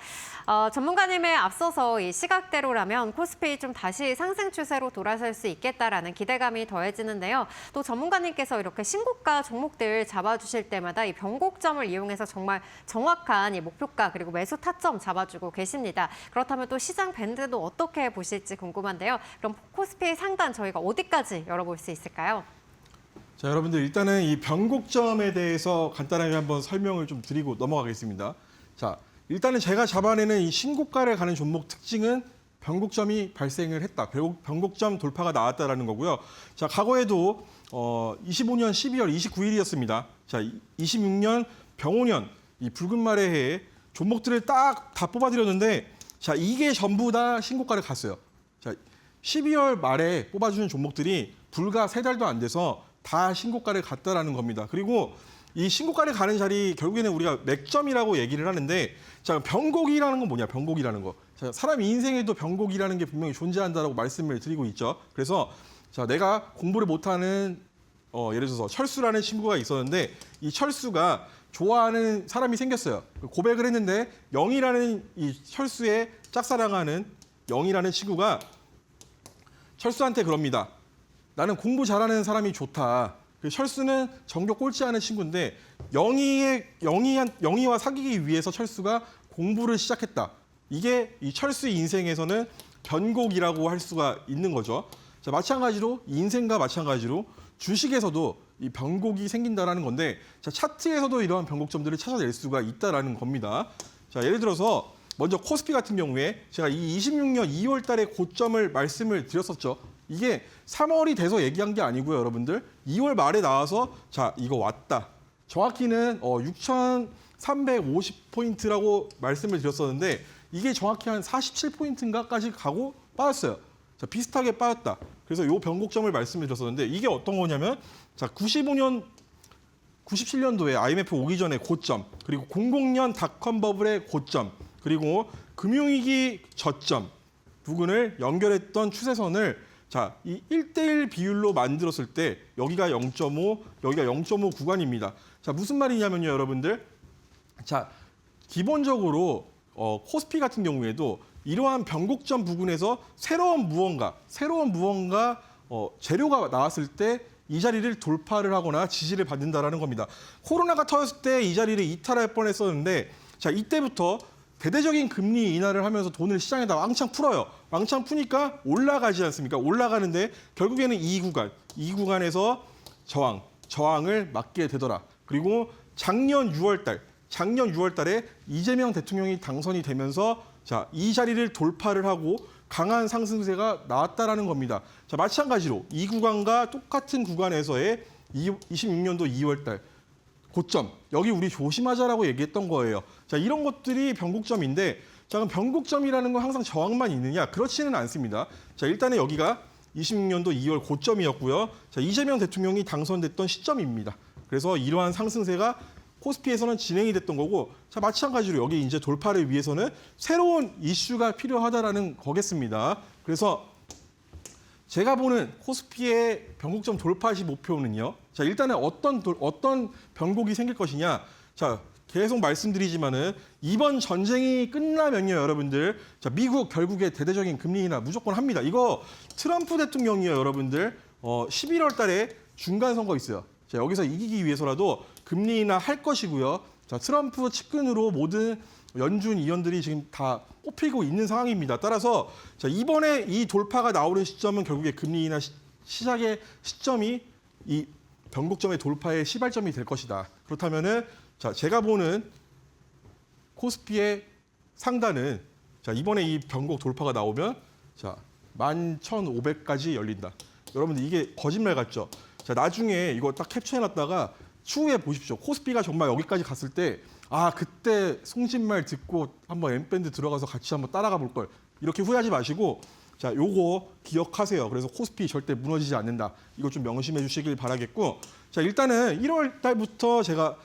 전문가님에 앞서서 이 시각대로라면 코스피 좀 다시 상승 추세로 돌아설 수 있겠다라는 기대감이 더해지는데요. 또 전문가님께서 이렇게 신고가 종목들 잡아주실 때마다 이 변곡점을 이용해서 정말 정확한 이 목표가 그리고 매수 타점 잡아주고 계십니다. 그렇다면 또 시장 밴드도 어떻게 보실지 궁금한데요. 그럼 코스피 상단 저희가 어디까지 열어볼 수 있을까요? 자, 여러분들 일단은 이 변곡점에 대해서 간단하게 한번 설명을 좀 드리고 넘어가겠습니다. 자, 일단은 제가 잡아내는 이 신고가를 가는 종목 특징은 변곡점이 발생을 했다. 변곡점 돌파가 나왔다라는 거고요. 자, 과거에도 25년 12월 29일이었습니다. 자, 26년 병오년 이 붉은 말의 해에 종목들을 딱 다 뽑아드렸는데 자, 이게 전부 다 신고가를 갔어요. 자, 12월 말에 뽑아주는 종목들이 불과 3달도 안 돼서 다 신고가를 갔다라는 겁니다. 그리고 이 신고가를 가는 자리 결국에는 우리가 맥점이라고 얘기를 하는데 자, 변곡이라는 건 뭐냐? 변곡이라는 거. 자, 사람 인생에도 변곡이라는 게 분명히 존재한다라고 말씀을 드리고 있죠. 그래서 자, 내가 공부를 못하는 예를 들어서 철수라는 친구가 있었는데 이 철수가 좋아하는 사람이 생겼어요. 고백을 했는데 영이라는 이 철수의 짝사랑하는 영이라는 친구가 철수한테 그럽니다. 나는 공부 잘하는 사람이 좋다. 철수는 전교 꼴찌 하는 친구인데 영희와 사귀기 위해서 철수가 공부를 시작했다. 이게 이 철수의 인생에서는 변곡이라고 할 수가 있는 거죠. 자, 마찬가지로 인생과 마찬가지로 주식에서도 이 변곡이 생긴다라는 건데 자, 차트에서도 이러한 변곡점들을 찾아낼 수가 있다라는 겁니다. 자, 예를 들어서 먼저 코스피 같은 경우에 제가 이 26년 2월 달에 고점을 말씀을 드렸었죠. 이게 3월이 돼서 얘기한 게 아니고요, 여러분들. 2월 말에 나와서 자, 이거 왔다. 정확히는 6,350포인트라고 말씀을 드렸었는데 이게 정확히 한 47포인트인가까지 가고 빠졌어요. 자, 비슷하게 빠졌다. 그래서 이 변곡점을 말씀을 드렸었는데 이게 어떤 거냐면 자, 97년도에 IMF 오기 전에 고점, 그리고 00년 닷컴 버블의 고점, 그리고 금융위기 저점 부근을 연결했던 추세선을 자, 이 1대1 비율로 만들었을 때 여기가 0.5, 여기가 0.5 구간입니다. 자, 무슨 말이냐면요, 여러분들. 자, 기본적으로 코스피 같은 경우에도 이러한 변곡점 부근에서 새로운 무언가 재료가 나왔을 때 이 자리를 돌파를 하거나 지지를 받는다라는 겁니다. 코로나가 터졌을 때 이 자리를 이탈할 뻔했었는데 자, 이때부터 대대적인 금리 인하를 하면서 돈을 시장에다 왕창 풀어요. 왕창 푸니까 올라가지 않습니까? 올라가는데 결국에는 이 구간에서 저항을 맞게 되더라. 그리고 작년 6월 달에 이재명 대통령이 당선이 되면서 자, 이 자리를 돌파를 하고 강한 상승세가 나왔다라는 겁니다. 자, 마찬가지로 이 구간과 똑같은 구간에서의 26년도 2월 달 고점, 여기 우리 조심하자라고 얘기했던 거예요. 자, 이런 것들이 변곡점인데 자, 그럼 변곡점이라는 건 항상 저항만 있느냐? 그렇지는 않습니다. 자, 일단은 여기가 26년도 2월 고점이었고요. 자, 이재명 대통령이 당선됐던 시점입니다. 그래서 이러한 상승세가 코스피에서는 진행이 됐던 거고 자, 마찬가지로 여기 이제 돌파를 위해서는 새로운 이슈가 필요하다라는 거겠습니다. 그래서 제가 보는 코스피의 변곡점 돌파 시 목표는요. 자, 일단은 어떤 변곡이 생길 것이냐. 자, 계속 말씀드리지만은 이번 전쟁이 끝나면요, 여러분들. 자, 미국 결국에 대대적인 금리 인하 무조건 합니다. 이거 트럼프 대통령이요, 여러분들. 11월 달에 중간 선거 있어요. 자, 여기서 이기기 위해서라도 금리 인하 할 것이고요. 자, 트럼프 측근으로 모든 연준 위원들이 지금 다 뽑히고 있는 상황입니다. 따라서 자, 이번에 이 돌파가 나오는 시점은 결국에 금리 인하 시작의 시점이 이 변곡점의 돌파의 시발점이 될 것이다. 그렇다면은 자, 제가 보는 코스피의 상단은 자, 이번에 이 변곡 돌파가 나오면 자, 11,500까지 열린다. 여러분들 이게 거짓말 같죠? 자, 나중에 이거 딱 캡처해놨다가 추후에 보십시오. 코스피가 정말 여기까지 갔을 때 아, 그때 송진말 듣고 한번 엠밴드 들어가서 같이 한번 따라가 볼 걸. 이렇게 후회하지 마시고 자, 요거 기억하세요. 그래서 코스피 절대 무너지지 않는다. 이거 좀 명심해 주시길 바라겠고 자, 일단은 1월 달부터 제가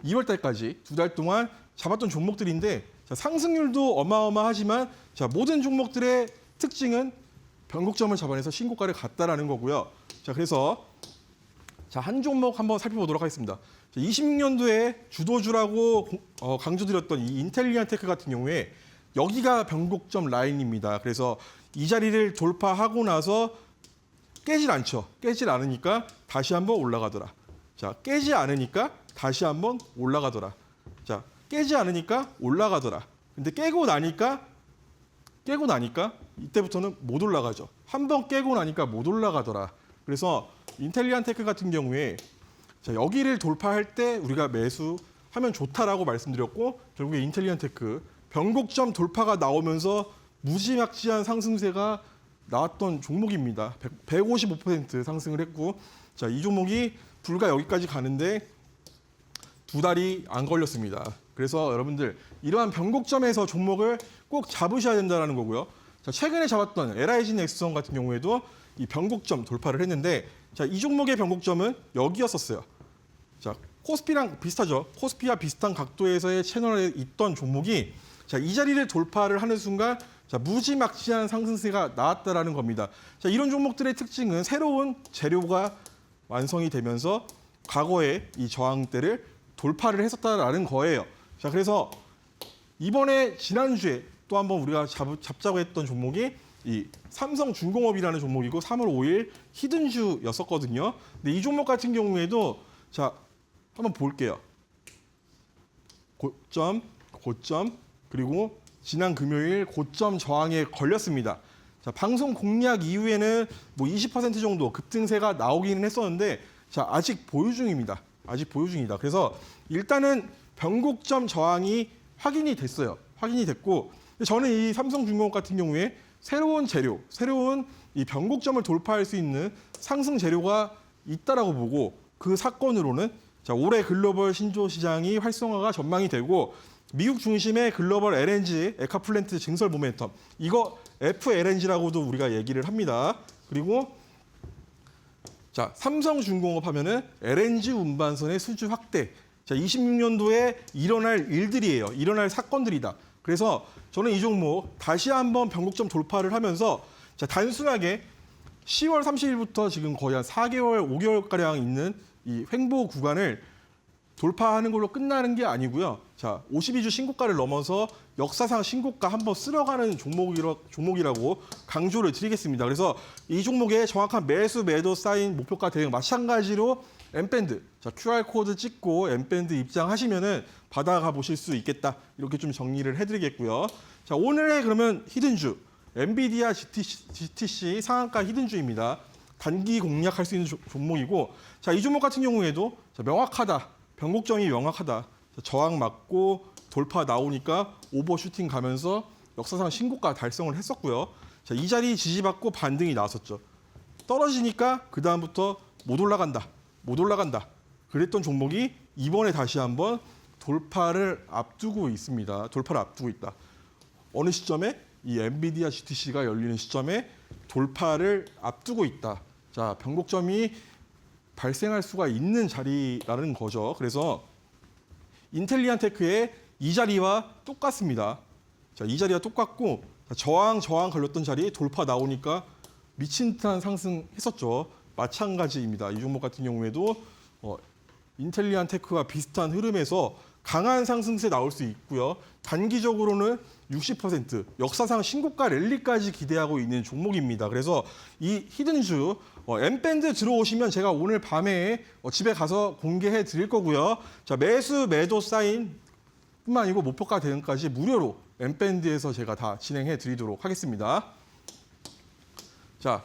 2월 달까지 2달 동안 잡았던 종목들인데 자, 상승률도 어마어마하지만 자, 모든 종목들의 특징은 변곡점을 잡아내서 신고가를 갔다라는 거고요. 자, 그래서 한 종목 한번 살펴보도록 하겠습니다. 26년도에 주도주라고 강조드렸던 이 인텔리안 테크 같은 경우에 여기가 변곡점 라인입니다. 그래서 이 자리를 돌파하고 나서 깨질 않죠. 깨질 않으니까 다시 한번 올라가더라. 자, 깨지 않으니까 다시 한번 올라가더라. 자, 깨지 않으니까 올라가더라. 근데 깨고 나니까 이때부터는 못 올라가죠. 한번 깨고 나니까 못 올라가더라. 그래서 인텔리안 테크 같은 경우에 자, 여기를 돌파할 때 우리가 매수하면 좋다라고 말씀드렸고 결국에 인텔리안 테크 변곡점 돌파가 나오면서 무지막지한 상승세가 나왔던 종목입니다. 155% 상승을 했고 자, 이 종목이 불과 여기까지 가는데 2달이 안 걸렸습니다. 그래서 여러분들 이러한 변곡점에서 종목을 꼭 잡으셔야 된다는 거고요. 자, 최근에 잡았던 LIG 넥스원 같은 경우에도 이 변곡점 돌파를 했는데 자, 이 종목의 변곡점은 여기였었어요. 자, 코스피랑 비슷하죠. 코스피와 비슷한 각도에서의 채널에 있던 종목이 자, 이 자리를 돌파를 하는 순간 자, 무지막지한 상승세가 나왔다라는 겁니다. 자, 이런 종목들의 특징은 새로운 재료가 완성이 되면서 과거의 이 저항대를 돌파를 했었다라는 거예요. 자, 그래서 이번에 지난주에 또 한번 우리가 잡자고 했던 종목이 이 삼성중공업이라는 종목이고 3월 5일 히든주였었거든요. 근데 이 종목 같은 경우에도 자, 한번 볼게요. 고점, 그리고 지난 금요일 고점 저항에 걸렸습니다. 자, 방송 공략 이후에는 뭐 20% 정도 급등세가 나오기는 했었는데 자, 아직 보유 중입니다. 아직 보유 중이다. 그래서 일단은 변곡점 저항이 확인이 됐어요. 확인이 됐고 저는 이 삼성중공업 같은 경우에 새로운 재료, 새로운 이 변곡점을 돌파할 수 있는 상승 재료가 있다라고 보고 그 사건으로는 자, 올해 글로벌 신조 시장이 활성화가 전망이 되고 미국 중심의 글로벌 LNG 에카플랜트 증설 모멘텀 이거 FLNG라고도 우리가 얘기를 합니다. 그리고 자, 삼성중공업 하면은 LNG 운반선의 수주 확대. 자, 26년도에 일어날 일들이에요. 일어날 사건들이다. 그래서 저는 이 종목 다시 한번 변곡점 돌파를 하면서 자, 단순하게 10월 30일부터 지금 거의 한 4개월, 5개월가량 있는 이 횡보 구간을 돌파하는 걸로 끝나는 게 아니고요. 자, 52주 신고가를 넘어서 역사상 신고가 한번 쓸어가는 종목이라고 강조를 드리겠습니다. 그래서 이 종목의 정확한 매수, 매도 사인, 목표가 대응 마찬가지로 M밴드, 자, QR코드 찍고 M밴드 입장하시면은 받아가 보실 수 있겠다. 이렇게 좀 정리를 해드리겠고요. 자, 오늘의 그러면 히든주, 엔비디아 GTC 상한가 히든주입니다. 단기 공략할 수 있는 종목이고, 자, 이 종목 같은 경우에도 자, 명확하다. 변곡점이 명확하다. 자, 저항 맞고 돌파 나오니까 오버슈팅 가면서 역사상 신고가 달성을 했었고요. 자, 이 자리 지지받고 반등이 나왔었죠. 떨어지니까 그 다음부터 못 올라간다. 그랬던 종목이 이번에 다시 한번 돌파를 앞두고 있습니다. 돌파를 앞두고 있다. 어느 시점에 이 엔비디아 GTC가 열리는 시점에 돌파를 앞두고 있다. 자, 변곡점이 발생할 수가 있는 자리라는 거죠. 그래서 인텔리안 테크의 이 자리와 똑같습니다. 자, 이 자리와 똑같고 저항 걸렸던 자리 돌파 나오니까 미친 듯한 상승했었죠. 마찬가지입니다. 이 종목 같은 경우에도 인텔리안 테크와 비슷한 흐름에서 강한 상승세 나올 수 있고요. 단기적으로는 60% 역사상 신고가 랠리까지 기대하고 있는 종목입니다. 그래서 이 히든주 M밴드 들어오시면 제가 오늘 밤에 집에 가서 공개해 드릴 거고요. 자, 매수 매도 사인 뿐만 아니고 목표가 대응까지 무료로 M밴드에서 제가 다 진행해 드리도록 하겠습니다. 자,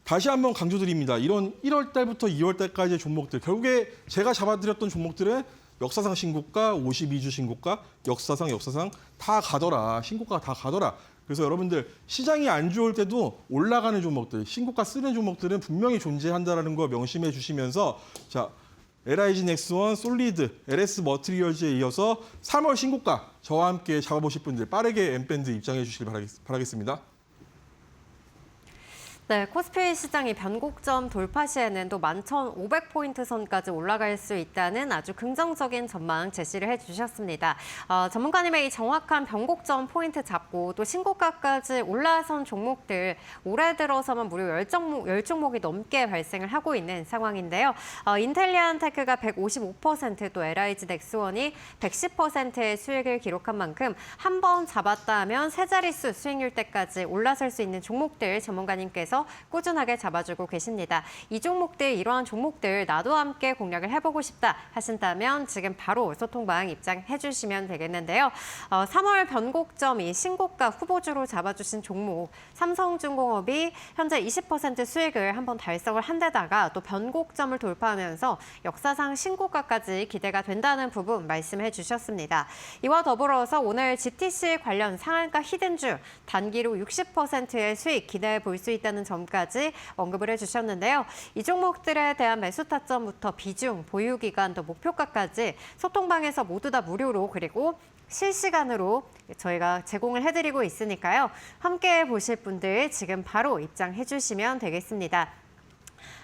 다시 한번 강조드립니다. 이런 1월 달부터 2월 달까지의 종목들 결국에 제가 잡아드렸던 종목들은 역사상 신고가, 52주 신고가, 역사상 다 가더라. 신고가가 다 가더라. 그래서 여러분들 시장이 안 좋을 때도 올라가는 종목들, 신고가 쓰는 종목들은 분명히 존재한다는 거 명심해 주시면서 자, LIG 넥스원, 솔리드, LS 머티리얼즈에 이어서 3월 신고가 저와 함께 잡아보실 분들 빠르게 M밴드 입장해 주시길 바라겠습니다. 네, 코스피 시장이 변곡점 돌파 시에는 또 11,500포인트 선까지 올라갈 수 있다는 아주 긍정적인 전망 제시를 해주셨습니다. 전문가님의 이 정확한 변곡점 포인트 잡고 또 신고가까지 올라선 종목들 올해 들어서만 무려 10종목이 넘게 발생을 하고 있는 상황인데요. 인텔리안테크가 155%, 또 LIG 넥스원이 110%의 수익을 기록한 만큼 한 번 잡았다 하면 세 자릿수 수익률 때까지 올라설 수 있는 종목들 전문가님께서 꾸준하게 잡아주고 계십니다. 이 종목들, 이러한 종목들 나도 함께 공략을 해보고 싶다 하신다면 지금 바로 소통방 입장해 주시면 되겠는데요. 3월 변곡점 이 신고가 후보주로 잡아주신 종목 삼성중공업이 현재 20% 수익을 한번 달성을 한 데다가 또 변곡점을 돌파하면서 역사상 신고가까지 기대가 된다는 부분 말씀해 주셨습니다. 이와 더불어서 오늘 GTC 관련 상한가 히든주 단기로 60%의 수익 기대해 볼 수 있다는 점까지 언급을 해주셨는데요. 이 종목들에 대한 매수 타점부터 비중, 보유기간, 또 목표가까지 소통방에서 모두 다 무료로 그리고 실시간으로 저희가 제공을 해드리고 있으니까요. 함께 보실 분들 지금 바로 입장해 주시면 되겠습니다.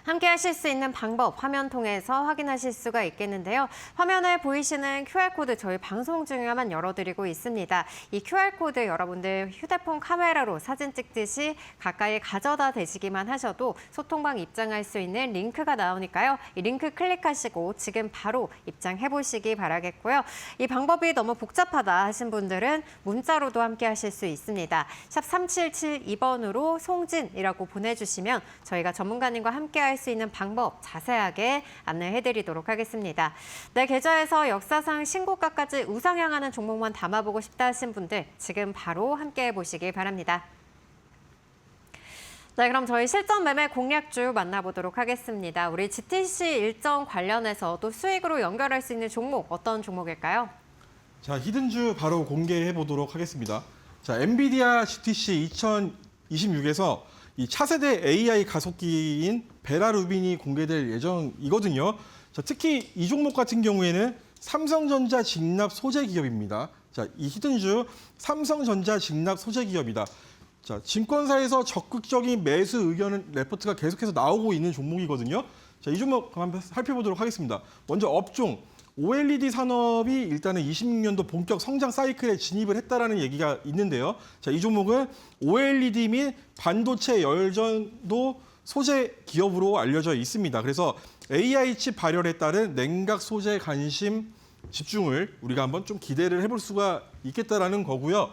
함께 하실 수 있는 방법 화면 통해서 확인하실 수가 있겠는데요. 화면에 보이시는 QR코드 저희 방송 중에만 열어드리고 있습니다. 이 QR코드 여러분들 휴대폰 카메라로 사진 찍듯이 가까이 가져다 대시기만 하셔도 소통방 입장할 수 있는 링크가 나오니까요. 이 링크 클릭하시고 지금 바로 입장해 보시기 바라겠고요. 이 방법이 너무 복잡하다 하신 분들은 문자로도 함께 하실 수 있습니다. 샵 3772번으로 송진이라고 보내주시면 저희가 전문가님과 함께 할 수 있는 방법 자세하게 안내해드리도록 하겠습니다. 네, 계좌에서 역사상 신고가까지 우상향하는 종목만 담아보고 싶다 하신 분들 지금 바로 함께 해보시기 바랍니다. 네, 그럼 저희 실전 매매 공략주 만나보도록 하겠습니다. 우리 GTC 일정 관련해서 또 수익으로 연결할 수 있는 종목 어떤 종목일까요? 자, 히든주 바로 공개해 보도록 하겠습니다. 자, 엔비디아 GTC 2026에서 이 차세대 AI 가속기인 베라 루빈이 공개될 예정이거든요. 자, 특히 이 종목 같은 경우에는 삼성전자 직납 소재 기업입니다. 자, 이 히든주 삼성전자 직납 소재 기업이다. 자, 증권사에서 적극적인 매수 의견 레포트가 계속해서 나오고 있는 종목이거든요. 자, 이 종목 한번 살펴보도록 하겠습니다. 먼저 업종 OLED 산업이 일단은 26년도 본격 성장 사이클에 진입을 했다라는 얘기가 있는데요. 자, 이 종목은 OLED 및 반도체 열전도 소재 기업으로 알려져 있습니다. 그래서 AI 칩 발열에 따른 냉각 소재 관심 집중을 우리가 한번 좀 기대를 해볼 수가 있겠다라는 거고요.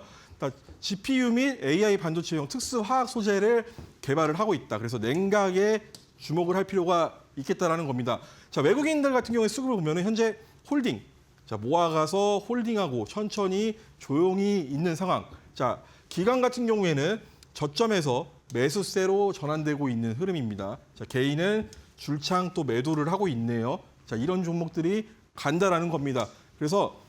GPU 및 AI 반도체용 특수 화학 소재를 개발을 하고 있다. 그래서 냉각에 주목을 할 필요가 있겠다라는 겁니다. 자, 외국인들 같은 경우에 수급을 보면은 현재 홀딩, 자, 모아가서 홀딩하고 천천히 조용히 있는 상황. 자, 기관 같은 경우에는 저점에서 매수세로 전환되고 있는 흐름입니다. 자, 개인은 줄창 또 매도를 하고 있네요. 자, 이런 종목들이 간다라는 겁니다. 그래서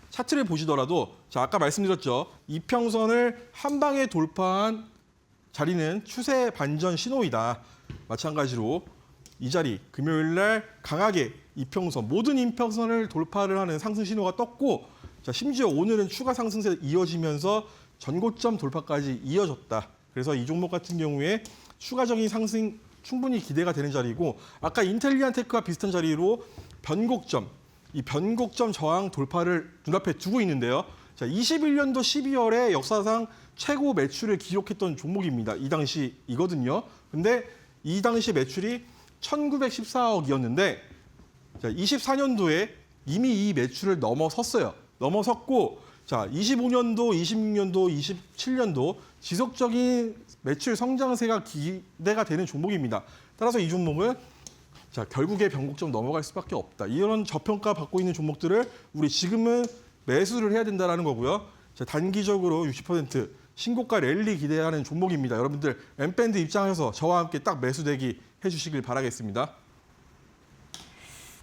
차트를 보시더라도 자, 아까 말씀드렸죠. 이평선을 한 방에 돌파한 자리는 추세 반전 신호이다. 마찬가지로 이 자리 금요일 날 강하게 이평선 모든 이평선을 돌파를 하는 상승 신호가 떴고, 자, 심지어 오늘은 추가 상승세 이어지면서 전고점 돌파까지 이어졌다. 그래서 이 종목 같은 경우에 추가적인 상승 충분히 기대가 되는 자리고, 아까 인텔리안테크와 비슷한 자리로 변곡점, 이 변곡점 저항 돌파를 눈앞에 두고 있는데요. 자, 21년도 12월에 역사상 최고 매출을 기록했던 종목입니다. 이 당시이거든요. 근데 이 당시 매출이 1914억이었는데 자, 24년도에 이미 이 매출을 넘어섰어요. 넘어섰고, 자, 25년도, 26년도, 27년도 지속적인 매출 성장세가 기대가 되는 종목입니다. 따라서 이 종목은 자, 결국에 변곡점 넘어갈 수밖에 없다. 이런 저평가 받고 있는 종목들을 우리 지금은 매수를 해야 된다는 거고요. 자, 단기적으로 60% 신고가 랠리 기대하는 종목입니다. 여러분들 엠밴드 입장에서 저와 함께 딱 매수 대기 해주시길 바라겠습니다.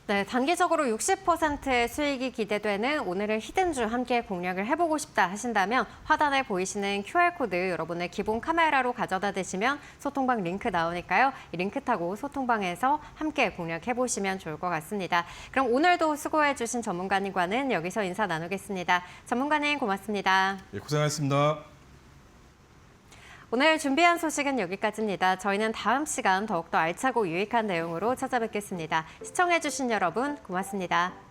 네, 단기적으로 60%의 수익이 기대되는 오늘의 히든주 함께 공략을 해보고 싶다 하신다면 화단에 보이시는 QR코드 여러분의 기본 카메라로 가져다 대시면 소통방 링크 나오니까요. 이 링크 타고 소통방에서 함께 공략해보시면 좋을 것 같습니다. 그럼 오늘도 수고해주신 전문가님과는 여기서 인사 나누겠습니다. 전문가님 고맙습니다. 예, 고생하셨습니다. 오늘 준비한 소식은 여기까지입니다. 저희는 다음 시간 더욱더 알차고 유익한 내용으로 찾아뵙겠습니다. 시청해주신 여러분 고맙습니다.